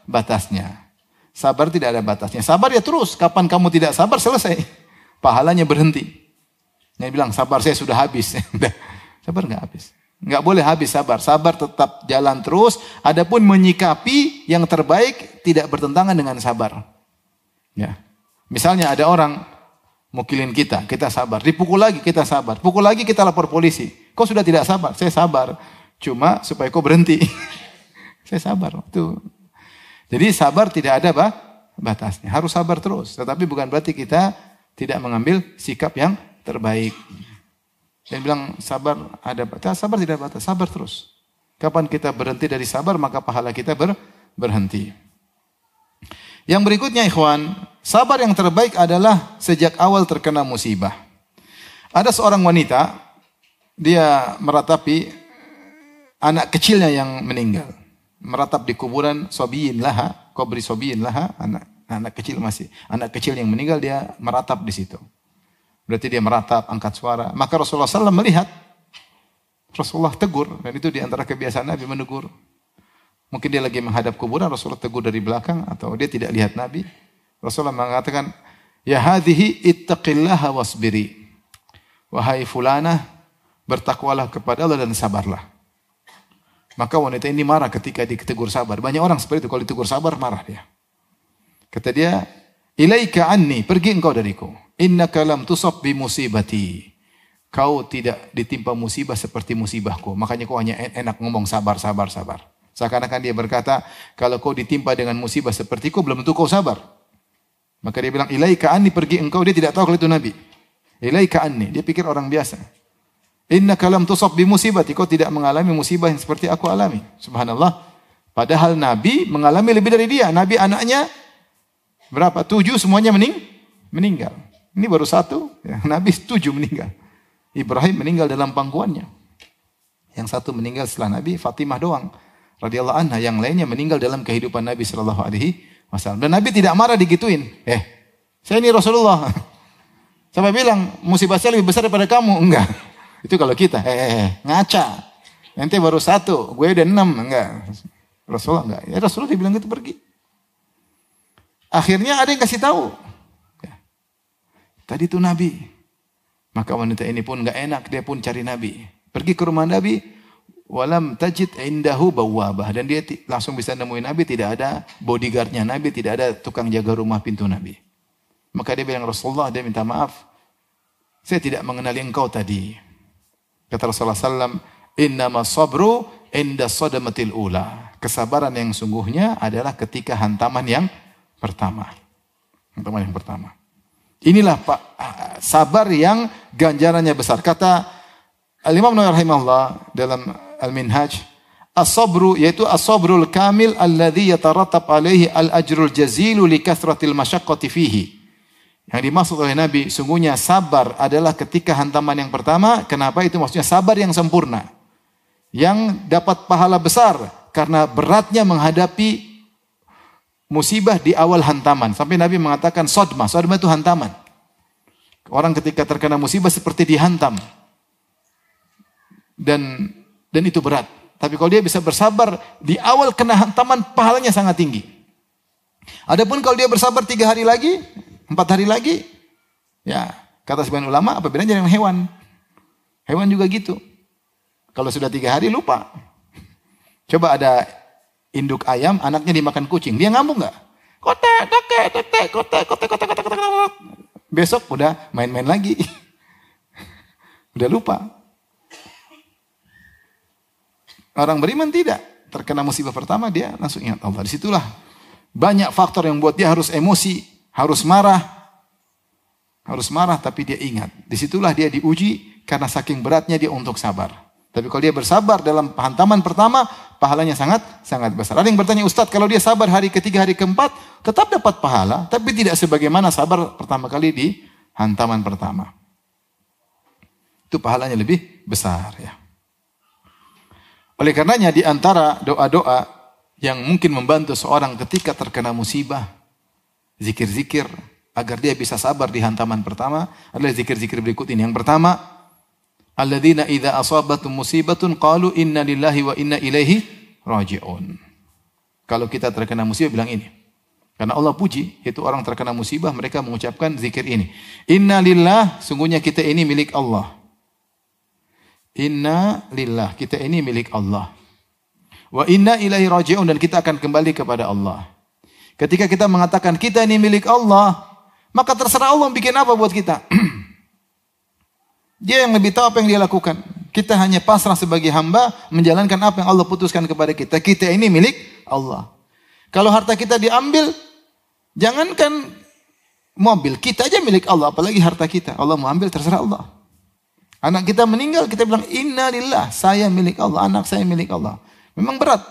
batasnya. Sabar tidak ada batasnya. Sabar ya terus. Kapan kamu tidak sabar, selesai. Pahalanya berhenti. Yang bilang sabar saya sudah habis. Sabar enggak habis. Enggak boleh habis sabar. Sabar tetap jalan terus. Adapun menyikapi yang terbaik tidak bertentangan dengan sabar. Ya. Misalnya ada orang mukilin kita sabar. Dipukul lagi, kita sabar. Pukul lagi, kita lapor polisi. Kau sudah tidak sabar? Saya sabar. Cuma supaya kau berhenti. Saya sabar. Itu. Jadi sabar tidak ada batasnya. Harus sabar terus. Tetapi bukan berarti kita tidak mengambil sikap yang terbaik. Saya bilang sabar ada batas. Sabar tidak ada batas. Sabar terus. Kapan kita berhenti dari sabar, maka pahala kita berhenti. Yang berikutnya, ikhwan, sabar yang terbaik adalah sejak awal terkena musibah. Ada seorang wanita, dia meratapi anak kecilnya yang meninggal. Meratap di kuburan sobiyin laha, kubri sobiyin laha, anak kecil yang meninggal, dia meratap di situ. Berarti dia meratap, angkat suara. Maka Rasulullah SAW melihat, Rasulullah tegur, dan itu di antara kebiasaan Nabi menegur. Mungkin dia lagi menghadap kuburan, Rasulullah tegur dari belakang, atau dia tidak lihat Nabi. Rasulullah mengatakan, ya hadhihi ittaqillaha wasbiri. Wahai fulanah, bertakwalah kepada Allah dan sabarlah. Maka wanita ini marah ketika ditegur sabar. Banyak orang seperti itu, kalau ditegur sabar marah dia. Kata dia, ilaika anni, pergi engkau dariku. Innaka lam tusab bi musibati. Kau tidak ditimpa musibah seperti musibahku. Makanya kau hanya enak ngomong sabar, sabar, sabar. Seakan-akan dia berkata, kalau kau ditimpa dengan musibah sepertiku, belum tentu kau sabar. Maka dia bilang, ilaika anni, pergi engkau. Dia tidak tahu kalau itu Nabi. Ilaika anni, dia pikir orang biasa. Innaka lam tusab bi musibati, kau tidak mengalami musibah yang seperti aku alami. Subhanallah. Padahal Nabi mengalami lebih dari dia. Nabi anaknya berapa? 7 semuanya meninggal. Ini baru 1, ya. Nabi 7 meninggal. Ibrahim meninggal dalam pangkuannya. Yang 1 meninggal setelah Nabi, Fatimah doang radhiyallahu anha, yang lainnya meninggal dalam kehidupan Nabi sallallahu alaihi wasallam. Dan Nabi tidak marah digituin. Saya ini Rasulullah. Sampai bilang, musibah saya lebih besar daripada kamu. Enggak. Itu kalau kita, ngaca. Nanti baru 1, gue udah 6. Enggak. Rasulullah enggak. Ya Rasulullah dibilang gitu, pergi. Akhirnya ada yang kasih tahu. Tadi itu Nabi. Maka wanita ini pun enggak enak, dia pun cari Nabi. Pergi ke rumah Nabi. Walam tajid indahu bawwabah, dan dia langsung bisa nemuin Nabi, tidak ada bodyguardnya Nabi, tidak ada tukang jaga rumah pintu Nabi. Maka dia bilang, Rasulullah, dia minta maaf, saya tidak mengenali engkau tadi. Kata Rasulullah SAW, innama sabru inda sadamatil ula. Kesabaran yang sungguhnya adalah ketika hantaman yang pertama. Hantaman yang pertama. Inilah Pak, sabar yang ganjarannya besar. Kata Al-Imam Nawawi rahimahullah dalam Al-Minhaj, as-sabru, yaitu as-sabrul kamil alladhi yatarattab alaihi al-ajrul jazilu li kathratil masyaqqati fihi. Yang dimaksud oleh Nabi, sungguhnya sabar adalah ketika hantaman yang pertama. Kenapa itu? Maksudnya sabar yang sempurna, yang dapat pahala besar karena beratnya menghadapi musibah di awal hantaman. Sampai Nabi mengatakan sodma itu hantaman. Orang ketika terkena musibah seperti dihantam. Dan itu berat. Tapi kalau dia bisa bersabar di awal kena hantaman, pahalanya sangat tinggi. Adapun kalau dia bersabar 3 hari lagi, 4 hari lagi, ya kata sebagian ulama, apa bedanya dengan hewan? Hewan juga gitu. Kalau sudah 3 hari lupa. Coba ada induk ayam, anaknya dimakan kucing, dia ngambung nggak? Kotek. Besok udah main-main lagi. Udah lupa. Orang beriman tidak. Terkena musibah pertama dia langsung ingat Allah. Disitulah banyak faktor yang buat dia harus emosi, harus marah. Harus marah tapi dia ingat. Disitulah dia diuji karena saking beratnya dia untuk sabar. Tapi kalau dia bersabar dalam hantaman pertama, pahalanya sangat besar. Ada yang bertanya, Ustadz, kalau dia sabar hari ketiga, hari keempat, tetap dapat pahala, tapi tidak sebagaimana sabar pertama kali di hantaman pertama. Itu pahalanya lebih besar, ya. Oleh karenanya di antara doa-doa yang mungkin membantu seorang ketika terkena musibah, zikir-zikir agar dia bisa sabar di hantaman pertama adalah zikir-zikir berikut ini. Yang pertama, alladzina idza asabatum musibatun qalu inna lillahi wa inna ilaihi raji'un. Kalau kita terkena musibah bilang ini. Karena Allah puji, itu orang terkena musibah mereka mengucapkan zikir ini. Inna lillah, sungguhnya kita ini milik Allah. Inna lillah, kita ini milik Allah. Wa inna ilaihi raji'un, dan kita akan kembali kepada Allah. Ketika kita mengatakan kita ini milik Allah, maka terserah Allah bikin apa buat kita. Dia yang lebih tahu apa yang dia lakukan. Kita hanya pasrah sebagai hamba, menjalankan apa yang Allah putuskan kepada kita. Kita ini milik Allah. Kalau harta kita diambil, jangankan mobil, kita aja milik Allah, apalagi harta kita. Allah mau ambil, terserah Allah. Anak kita meninggal, kita bilang inna lillah, saya milik Allah, anak saya milik Allah. Memang berat,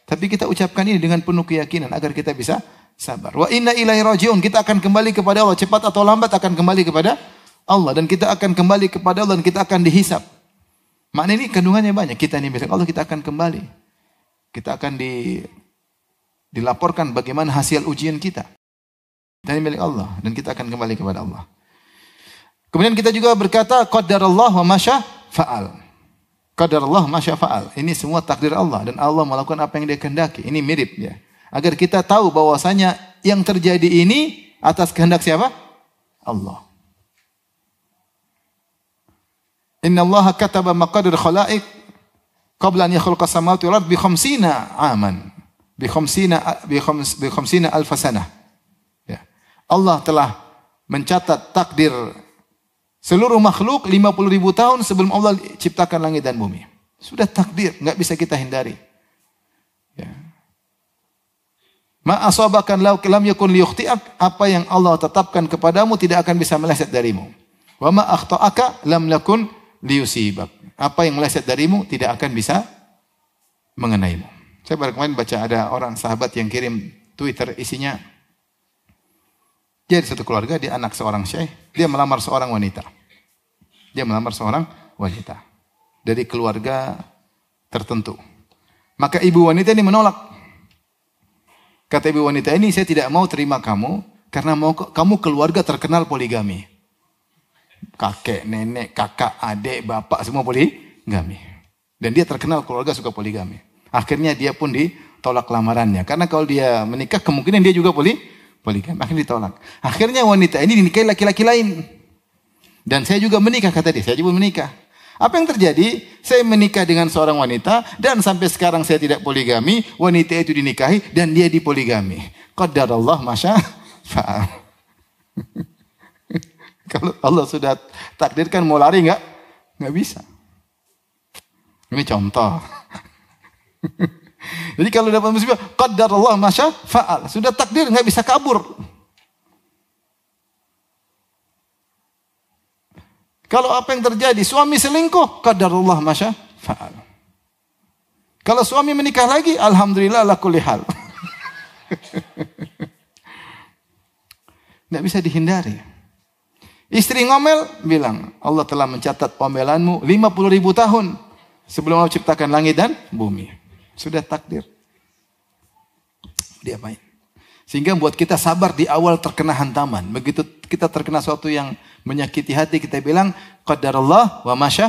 tapi kita ucapkan ini dengan penuh keyakinan agar kita bisa sabar. Wa inna ilaihi raji'un, kita akan kembali kepada Allah, cepat atau lambat akan kembali kepada Allah, dan kita akan kembali kepada Allah, dan kita akan dihisab. Makna ini kandungannya banyak. Kita ini milik Allah, kita akan kembali. Kita akan dilaporkan bagaimana hasil ujian kita. Kita ini milik Allah, dan kita akan kembali kepada Allah. Kemudian kita juga berkata qadarallah wa masya fa'al. Qadarullah ma syaa fa'al. Ini semua takdir Allah dan Allah melakukan apa yang Dia kehendaki. Ini mirip ya. Agar kita tahu bahwasanya yang terjadi ini atas kehendak siapa? Allah. Inna Allah kataba maqadir khalaiq qabla an yakhluqa as-samawati wal ardh bi 50 aman. Bi 50 alf sanah. Ya. Allah telah mencatat takdir seluruh makhluk 50.000 tahun sebelum Allah ciptakan langit dan bumi. Sudah takdir, enggak bisa kita hindari. Ya. Ma asabakan lam yakun liyukhti'ak, apa yang Allah tetapkan kepadamu tidak akan bisa meleset darimu. Wa ma akhta'aka lam yakun liyusibak. Apa yang meleset darimu tidak akan bisa mengenaimu. Saya baru kemarin baca ada orang sahabat yang kirim Twitter isinya, dia di satu keluarga, dia anak seorang syekh, dia melamar seorang wanita. Dia melamar seorang wanita dari keluarga tertentu. Maka ibu wanita ini menolak. Kata ibu wanita ini, saya tidak mau terima kamu karena kamu keluarga terkenal poligami. Kakek, nenek, kakak, adik, bapak semua poligami. Dan dia terkenal keluarga suka poligami. Akhirnya dia pun ditolak lamarannya. Karena kalau dia menikah kemungkinan dia juga poligami. Akhirnya ditolak. Akhirnya wanita ini dinikahi laki-laki lain. Dan saya juga menikah, kata dia. Saya juga menikah. Apa yang terjadi? Saya menikah dengan seorang wanita dan sampai sekarang saya tidak poligami. Wanita itu dinikahi dan dia dipoligami. Qadarullah ma syaa fa'al. Kalau Allah sudah takdirkan mau lari nggak bisa. Ini contoh. Jadi kalau dapat musibah, qadarullah ma syaa fa'al. Sudah takdir nggak bisa kabur. Kalau apa yang terjadi, suami selingkuh, qadarullah ma syaa fa'al. Kalau suami menikah lagi, alhamdulillah ala kulli hal. Nggak bisa dihindari. Istri ngomel, bilang, Allah telah mencatat omelanmu 50.000 tahun sebelum Allah ciptakan langit dan bumi. Sudah takdir. Diapain? Sehingga buat kita sabar di awal terkena hantaman. Begitu kita terkena sesuatu yang menyakiti hati, kita bilang, qadarullah wa ma syaa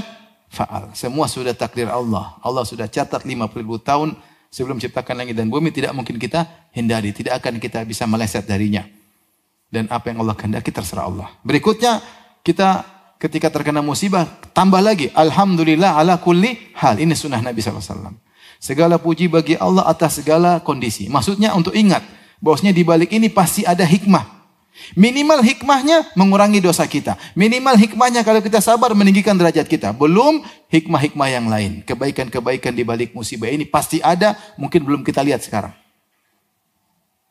fa'al. Semua sudah takdir Allah. Allah sudah catat 50.000 tahun sebelum ciptakan langit dan bumi. Tidak mungkin kita hindari. Tidak akan kita bisa meleset darinya. Dan apa yang Allah kehendaki terserah Allah. Berikutnya, kita ketika terkena musibah, tambah lagi. Alhamdulillah ala kulli hal. Ini sunnah Nabi SAW. Segala puji bagi Allah atas segala kondisi. Maksudnya untuk ingat, bahwasanya di balik ini pasti ada hikmah. Minimal hikmahnya mengurangi dosa kita. Minimal hikmahnya kalau kita sabar meninggikan derajat kita. Belum hikmah-hikmah yang lain. Kebaikan-kebaikan di balik musibah ini pasti ada, mungkin belum kita lihat sekarang.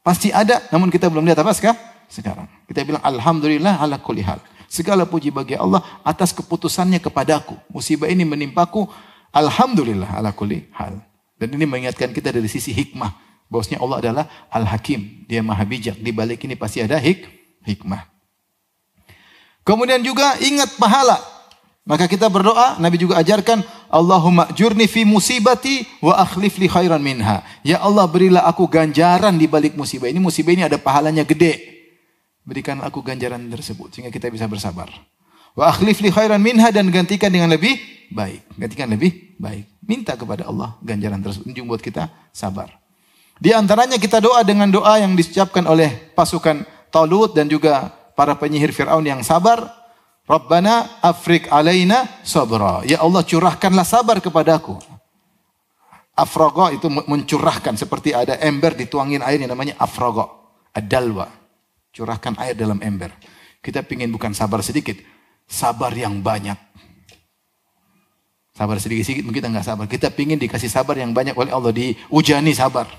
Pasti ada, namun kita belum lihat apa sekarang. Kita bilang alhamdulillah ala kulli hal. Segala puji bagi Allah atas keputusannya kepadaku. Musibah ini menimpaku, alhamdulillah ala kulli hal. Dan ini mengingatkan kita dari sisi hikmah. Bahwasanya Allah adalah Al-Hakim. Dia maha bijak. Di balik ini pasti ada hikmah. Kemudian juga ingat pahala. Maka kita berdoa, Nabi juga ajarkan, Allahumma jurni fi musibati wa akhlif li khairan minha. Ya Allah, berilah aku ganjaran di balik musibah. Ini musibah ini ada pahalanya gede. Berikan aku ganjaran tersebut sehingga kita bisa bersabar. Wa akhlif li khairan minha, dan gantikan dengan lebih baik. Gantikan lebih baik. Minta kepada Allah ganjaran tersebut. Ini buat kita sabar. Di antaranya kita doa dengan doa yang diucapkan oleh pasukan Talut dan juga para penyihir Fir'aun yang sabar. Rabbana afrik alaina sabra. Ya Allah, curahkanlah sabar kepadaku. Afraga itu mencurahkan, seperti ada ember dituangin air yang namanya afraga. Ad-dalwa. Curahkan air dalam ember. Kita pingin bukan sabar sedikit, sabar yang banyak. Sabar sedikit-sedikit mungkin kita enggak sabar. Kita pingin dikasih sabar yang banyak oleh Allah, diujani sabar.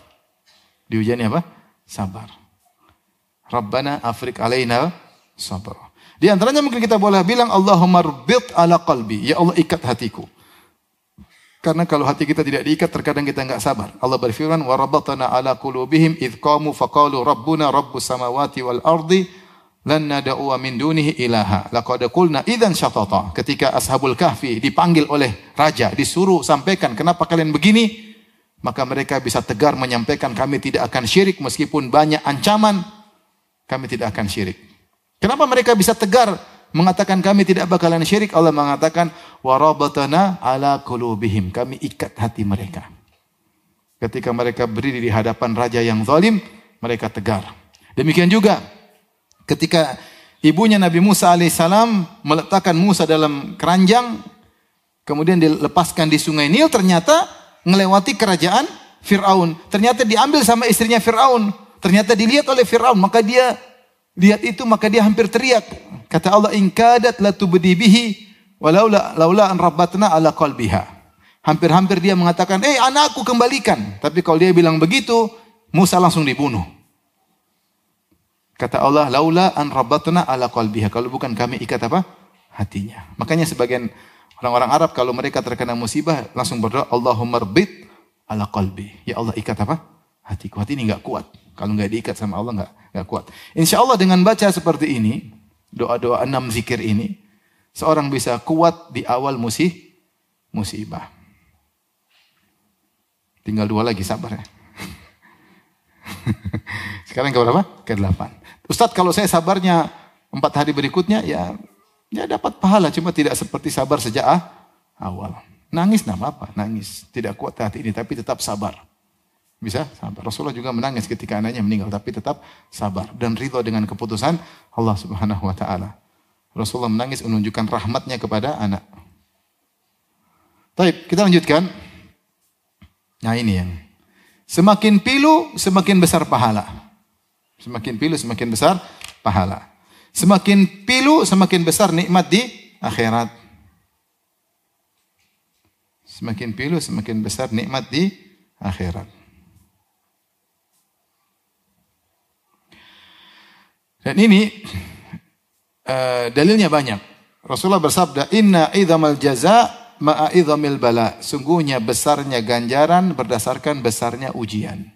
Diujani apa? Sabar. Rabbana afrik alaina sabra. Di antaranya mungkin kita boleh bilang Allahumma rubbit ala qalbi. Ya Allah, ikat hatiku. Karena kalau hati kita tidak diikat, terkadang kita enggak sabar. Allah berfirman, wa rabatana ala qulubihim idh qamu faqalu rabbuna rabbus samawati wal ardi lan nad'u min dunihi ilaha. Laqad qulna idzan syatata. Ketika Ashabul Kahfi dipanggil oleh raja, disuruh sampaikan kenapa kalian begini, maka mereka bisa tegar menyampaikan kami tidak akan syirik meskipun banyak ancaman, kami tidak akan syirik. Kenapa mereka bisa tegar mengatakan kami tidak bakalan syirik, Allah mengatakan warabatana ala qulubihim, kami ikat hati mereka. Ketika mereka berdiri di hadapan raja yang zalim, mereka tegar. Demikian juga ketika ibunya Nabi Musa alaihissalam meletakkan Musa dalam keranjang, kemudian dilepaskan di sungai Nil, ternyata melewati kerajaan Fir'aun. Ternyata diambil sama istrinya Fir'aun. Ternyata dilihat oleh Fir'aun. Maka dia lihat itu, maka dia hampir teriak. Kata Allah, in kadat la tubdi bihi laula an rabbatna ala qalbiha. Hampir-hampir dia mengatakan, anakku kembalikan. Tapi kalau dia bilang begitu, Musa langsung dibunuh. Kata Allah, laula an rabbatna ala qalbiha. Kalau bukan kami ikat apa? Hatinya. Makanya sebagian orang-orang Arab kalau mereka terkena musibah langsung berdoa, Allahumma rbit ala qalbi. Ya Allah, ikat apa? Hatiku. Hati ini enggak kuat. Kalau enggak diikat sama Allah enggak kuat. Insyaallah dengan baca seperti ini, doa-doa 6 zikir ini, seorang bisa kuat di awal musibah. Tinggal 2 lagi, sabar ya. Sekarang ke berapa? Ke-8. Ustaz, kalau saya sabarnya 4 hari berikutnya, ya dapat pahala, cuma tidak seperti sabar sejak awal. Nangis enggak apa-apa, nangis. Tidak kuat hati ini, tapi tetap sabar. Bisa sabar. Rasulullah juga menangis ketika anaknya meninggal, tapi tetap sabar dan ridha dengan keputusan Allah Subhanahu wa taala. Rasulullah menangis menunjukkan rahmatnya kepada anak. Baik, kita lanjutkan. Nah, ini yang semakin pilu semakin besar pahala. Semakin pilu semakin besar pahala. Semakin pilu semakin besar nikmat di akhirat. Semakin pilu semakin besar nikmat di akhirat. Dan ini dalilnya banyak. Rasulullah bersabda, "Inna idzamal jaza ma'a idzamil bala." Sungguhnya besarnya ganjaran berdasarkan besarnya ujian.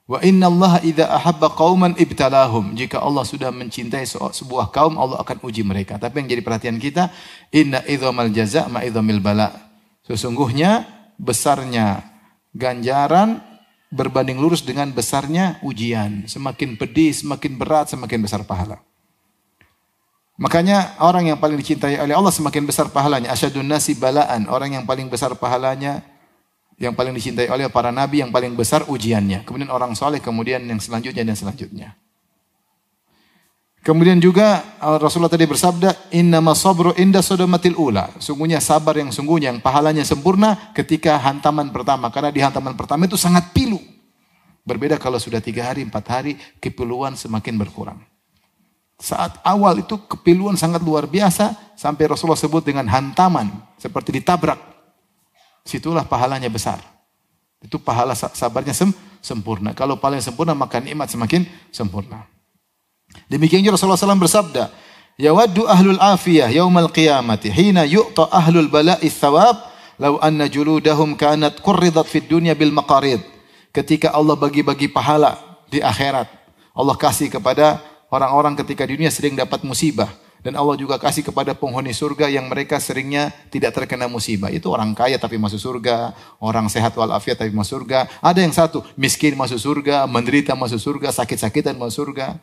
Wa inna Allah idza ahabba qauman ibtalahum. Jika Allah sudah mencintai sebuah kaum, Allah akan uji mereka. Tapi yang jadi perhatian kita, inna idzamal jaza ma'a idzamil bala. Sesungguhnya besarnya ganjaran berbanding lurus dengan besarnya ujian. Semakin pedih, semakin berat, semakin besar pahala. Makanya orang yang paling dicintai oleh Allah semakin besar pahalanya. Asyadun nasi balaan. Orang yang paling besar pahalanya, yang paling dicintai oleh para nabi, yang paling besar ujiannya. Kemudian orang soleh, kemudian yang selanjutnya dan selanjutnya. Kemudian juga Rasulullah tadi bersabda, innama sabru inda sodomatil ula. Sungguhnya sabar yang sungguhnya, yang pahalanya sempurna ketika hantaman pertama. Karena di hantaman pertama itu sangat pilu. Berbeda kalau sudah 3 hari, 4 hari, kepiluan semakin berkurang. Saat awal itu kepiluan sangat luar biasa, sampai Rasulullah sebut dengan hantaman, seperti ditabrak. Situlah pahalanya besar. Itu pahala sabarnya sempurna. Kalau pahalanya sempurna, maka nikmat semakin sempurna. Demikian juga Rasulullah SAW bersabda, yawaddu ahlul afiyah yaumal qiyamati hina yu'ta ahlul bala'i thawab law anna juludahum kanat qurridat fid dunya bil maqarid. Ketika Allah bagi-bagi pahala di akhirat, Allah kasih kepada orang-orang ketika di dunia sering dapat musibah, dan Allah juga kasih kepada penghuni surga yang mereka seringnya tidak terkena musibah. Itu orang kaya tapi masuk surga, orang sehat walafiat tapi masuk surga. Ada yang satu, miskin masuk surga, menderita masuk surga, sakit-sakitan masuk surga.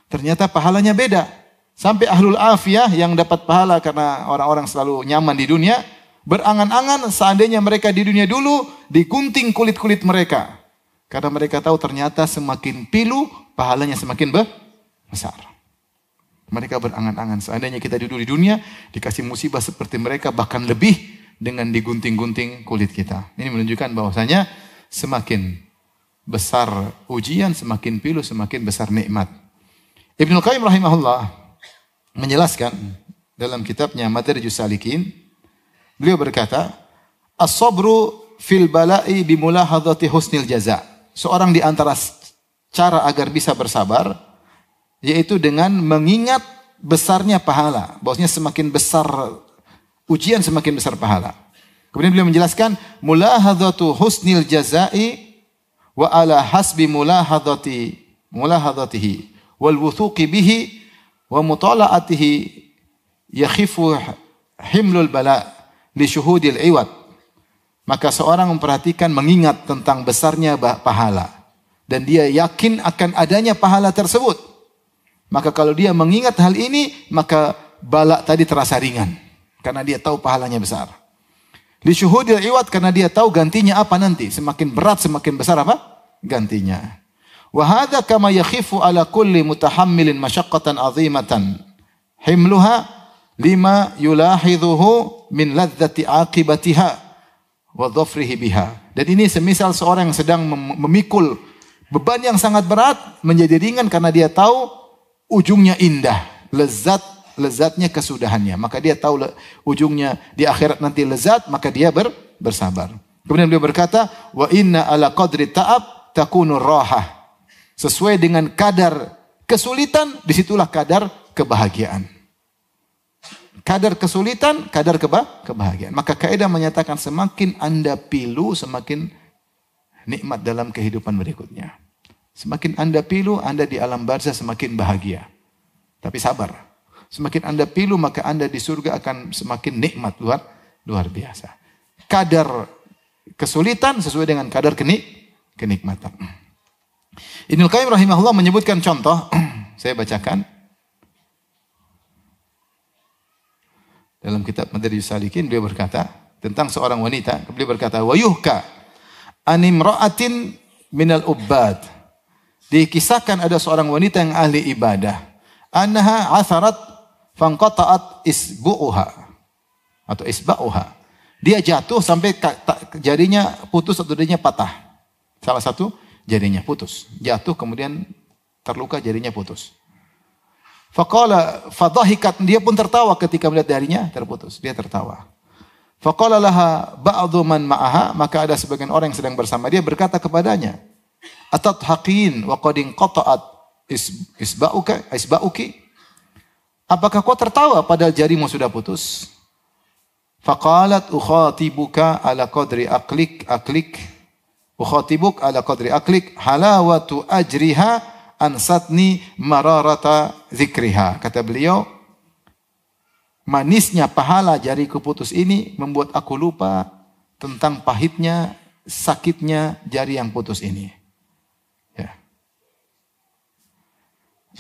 Ternyata pahalanya beda. Sampai ahlul afiyah yang dapat pahala karena orang-orang selalu nyaman di dunia, berangan-angan seandainya mereka di dunia dulu digunting kulit-kulit mereka. Karena mereka tahu ternyata semakin pilu, pahalanya semakin besar. Mereka berangan-angan seandainya kita duduk di dunia, dikasih musibah seperti mereka, bahkan lebih dengan digunting-gunting kulit kita. Ini menunjukkan bahwasanya semakin besar ujian, semakin pilu, semakin besar nikmat. Ibnu Qayyim rahimahullah menjelaskan dalam kitabnya Madarijus Salikin, beliau berkata, as-sabru fil bala'i bimulahadhati husnil jaza. Seorang di antara cara agar bisa bersabar, yaitu dengan mengingat besarnya pahala. Bahwasanya semakin besar ujian, semakin besar pahala. Kemudian beliau menjelaskan, mulahadhatu husnil jaza'i wa ala hasbi mulahadhatihi wal wuthuqi bihi wa mutala'atihi yakhifu himlul bala li syuhudil iwad. Maka seorang memperhatikan, mengingat tentang besarnya pahala, dan dia yakin akan adanya pahala tersebut. Maka kalau dia mengingat hal ini, maka bala tadi terasa ringan karena dia tahu pahalanya besar. Li syuhudil iwad, karena dia tahu gantinya apa nanti. Semakin berat semakin besar apa? Gantinya. Wa hadza kama yakhifu ala kulli mutahammilin masyaqqatan 'azimatan himluha lima yulahidhuhu min ladzati aqibatiha wa dhafrihi biha. Dan ini semisal seorang yang sedang memikul beban yang sangat berat menjadi ringan karena dia tahu ujungnya indah, lezatnya kesudahannya. Maka dia tahu ujungnya di akhirat nanti lezat, maka dia bersabar. Kemudian beliau berkata, wa inna ala qadri ta'ab takunu rahah. Sesuai dengan kadar kesulitan, disitulah kadar kebahagiaan. Kadar kesulitan, kadar kebahagiaan. Maka kaidah menyatakan semakin Anda pilu, semakin nikmat dalam kehidupan berikutnya. Semakin Anda pilu, Anda di alam barzah semakin bahagia. Tapi sabar. Semakin Anda pilu, maka Anda di surga akan semakin nikmat luar biasa. Kadar kesulitan sesuai dengan kadar kenikmatan. Ibnul Qayyim rahimahullah menyebutkan contoh, saya bacakan. Dalam kitab Madarijus Salikin beliau berkata tentang seorang wanita, beliau berkata, wa yuhka animra'atin minal ubbad. Dikisahkan ada seorang wanita yang ahli ibadah. Annaha atharat fanqata'at isbu'uha atau isba'uha. Dia jatuh sampai jarinya putus atau jarinya patah. Salah satu jarinya putus. Jatuh kemudian terluka, jarinya putus. Faqala fadhahikat, dia pun tertawa ketika melihat jarinya terputus. Dia tertawa. Faqala laha ba'dhu man ma'aha, maka ada sebagian orang yang sedang bersama dia berkata kepadanya, atadhaqin wa qad inqata'at isba'uki? Apakah kau tertawa padahal jarimu sudah putus? Faqalat ukhatibuka ala qadri aklik. Ukhatibuk ala qadri aklik halawatu ajriha ansatni mararata zikriha. Kata beliau, manisnya pahala jariku putus ini membuat aku lupa tentang pahitnya, sakitnya jari yang putus ini. Ya.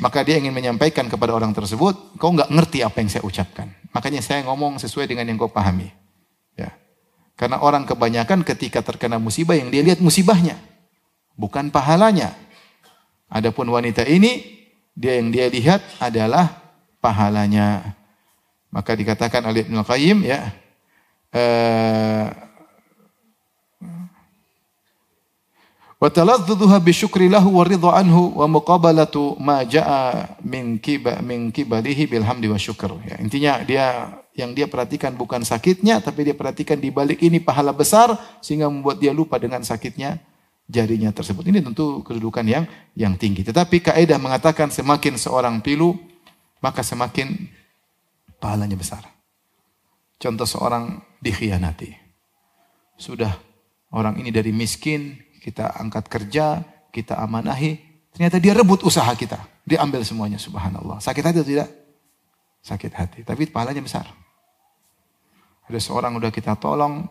Maka dia ingin menyampaikan kepada orang tersebut, kau enggak ngerti apa yang saya ucapkan. Makanya saya ngomong sesuai dengan yang kau pahami. Ya. Karena orang kebanyakan ketika terkena musibah yang dia lihat musibahnya, bukan pahalanya. Adapun wanita ini, yang dia lihat adalah pahalanya. Maka dikatakan oleh Ibnul Qayyim, ya, wa taladhdhuha bi syukri lahu wa ridha anhu wa muqabalatu ma jaa min kibalihi bil hamdi wa syukr. Ya, intinya yang dia perhatikan bukan sakitnya, tapi dia perhatikan di balik ini pahala besar sehingga membuat dia lupa dengan sakitnya jarinya tersebut. Ini tentu kedudukan yang tinggi. Tetapi kaidah mengatakan semakin seorang pilu, maka semakin pahalanya besar. Contoh seorang dikhianati. Sudah orang ini dari miskin, kita angkat kerja, kita amanahi, ternyata dia rebut usaha kita. Dia ambil semuanya, subhanallah. Sakit hati atau tidak? Sakit hati, tapi pahalanya besar. Ada seorang udah kita tolong,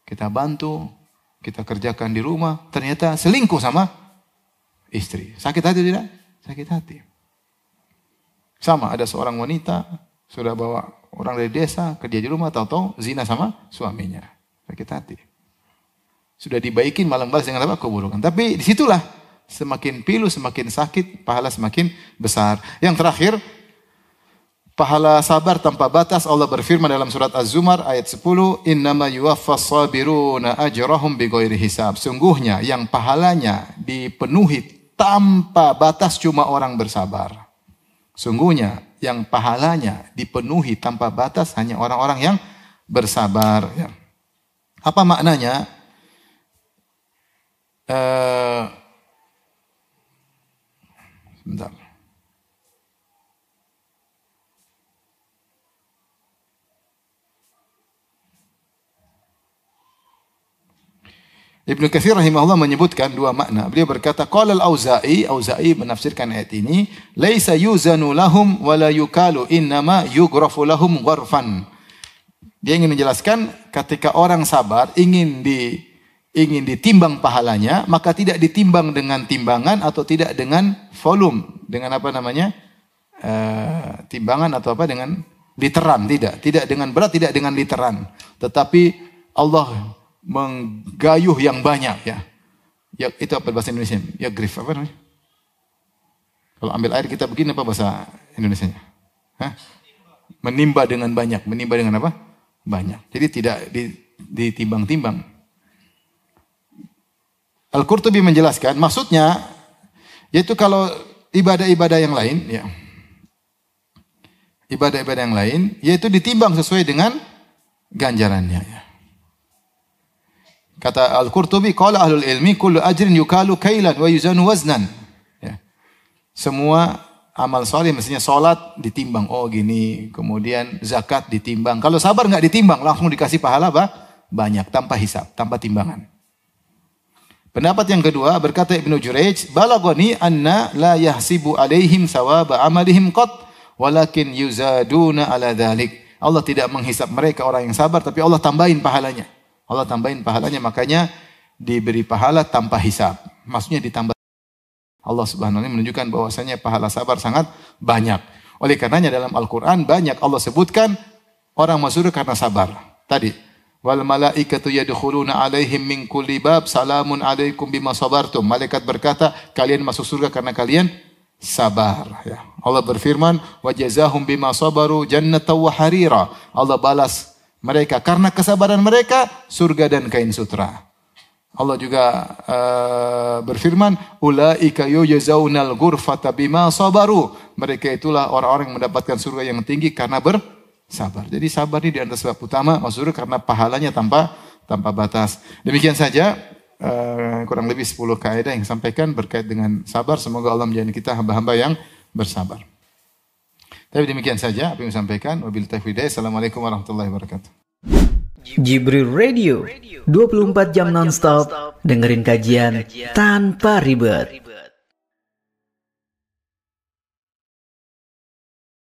kita bantu, kita kerjakan di rumah, ternyata selingkuh sama istri. Sakit hati atau tidak? Sakit hati. Sama, ada seorang wanita, sudah bawa orang dari desa, kerja di rumah, tahu-tahu zina sama suaminya. Sakit hati. Sudah dibaikin, malam balas dengan apa? Keburukan. Tapi disitulah semakin pilu, semakin sakit, pahala semakin besar. Yang terakhir, pahala sabar tanpa batas. Allah berfirman dalam surat Az-Zumar ayat 10, innama yuwaffas sabiruna ajrahum bighairi hisab. Sungguhnya yang pahalanya dipenuhi tanpa batas cuma orang bersabar. Sungguhnya yang pahalanya dipenuhi tanpa batas hanya orang-orang yang bersabar. Ya. Apa maknanya? Sebentar. Ibnu Katsir rahimahullah menyebutkan dua makna. Beliau berkata, qala al-Auza'i, Auza'i menafsirkan ayat ini, laisa yuzanu lahum wa la yukalu innama yughrafu lahum gharfan. Dia ingin menjelaskan ketika orang sabar ingin ditimbang pahalanya, maka tidak ditimbang dengan timbangan atau tidak dengan volume, dengan apa namanya? Timbangan atau apa dengan literan, tidak dengan berat, tidak dengan literan, tetapi Allah menggayuh yang banyak ya. Ya itu apa bahasa Indonesia? Ya grif apa namanya? Kalau ambil air kita begini apa bahasa Indonesianya? Hah? Menimba dengan banyak, menimba dengan apa? Banyak. Jadi tidak ditimbang-timbang. Al-Qurtubi menjelaskan, maksudnya yaitu kalau ibadah-ibadah yang lain, ya, ibadah-ibadah yang lain, yaitu ditimbang sesuai dengan ganjarannya. Ya. Kata Al-Qurtubi, qala ahlul ilmi kullu ajrin yukalu kailan wa yuzanu waznan. Ya. Semua amal soleh, mestinya sholat ditimbang, oh gini, kemudian zakat ditimbang. Kalau sabar nggak ditimbang, langsung dikasih pahala banyak, tanpa hisab, tanpa timbangan. Pendapat yang kedua, berkata Ibnu Jurayj, balagoni anna la yahsibu alaihim sawaba amalihim qat, walakin yuzaduna ala dhalik. Allah tidak menghisab mereka orang yang sabar, tapi Allah tambahin pahalanya. Allah tambahin pahalanya, makanya diberi pahala tanpa hisab. Maksudnya ditambah. Allah Subhanahu wa taala menunjukkan bahwasanya pahala sabar sangat banyak. Oleh karenanya dalam Al-Qur'an banyak Allah sebutkan orang masuk surga karena sabar. Tadi wal malaikatu yadkhuluna alaihim min kulli bab salamun alaikum bima sabartum. Malaikat berkata, kalian masuk surga karena kalian sabar ya. Allah berfirman, wa jazahum bima sabaru jannatan wa harira. Allah balas mereka karena kesabaran mereka surga dan kain sutra. Allah juga berfirman, ulaika yujazaunal ghurfata bima sabaru. Mereka itulah orang-orang yang mendapatkan surga yang tinggi karena bersabar. Jadi sabar ini di antara sebab utama masuk surga karena pahalanya tanpa batas. Demikian saja kurang lebih 10 kaidah yang disampaikan berkait dengan sabar. Semoga Allah menjadikan kita hamba-hamba yang bersabar. Tapi demikian saja apa yang disampaikan. Wabillahi taufiq. Assalamualaikum warahmatullahi wabarakatuh. Jibril Radio 24 jam nonstop dengerin kajian tanpa ribet.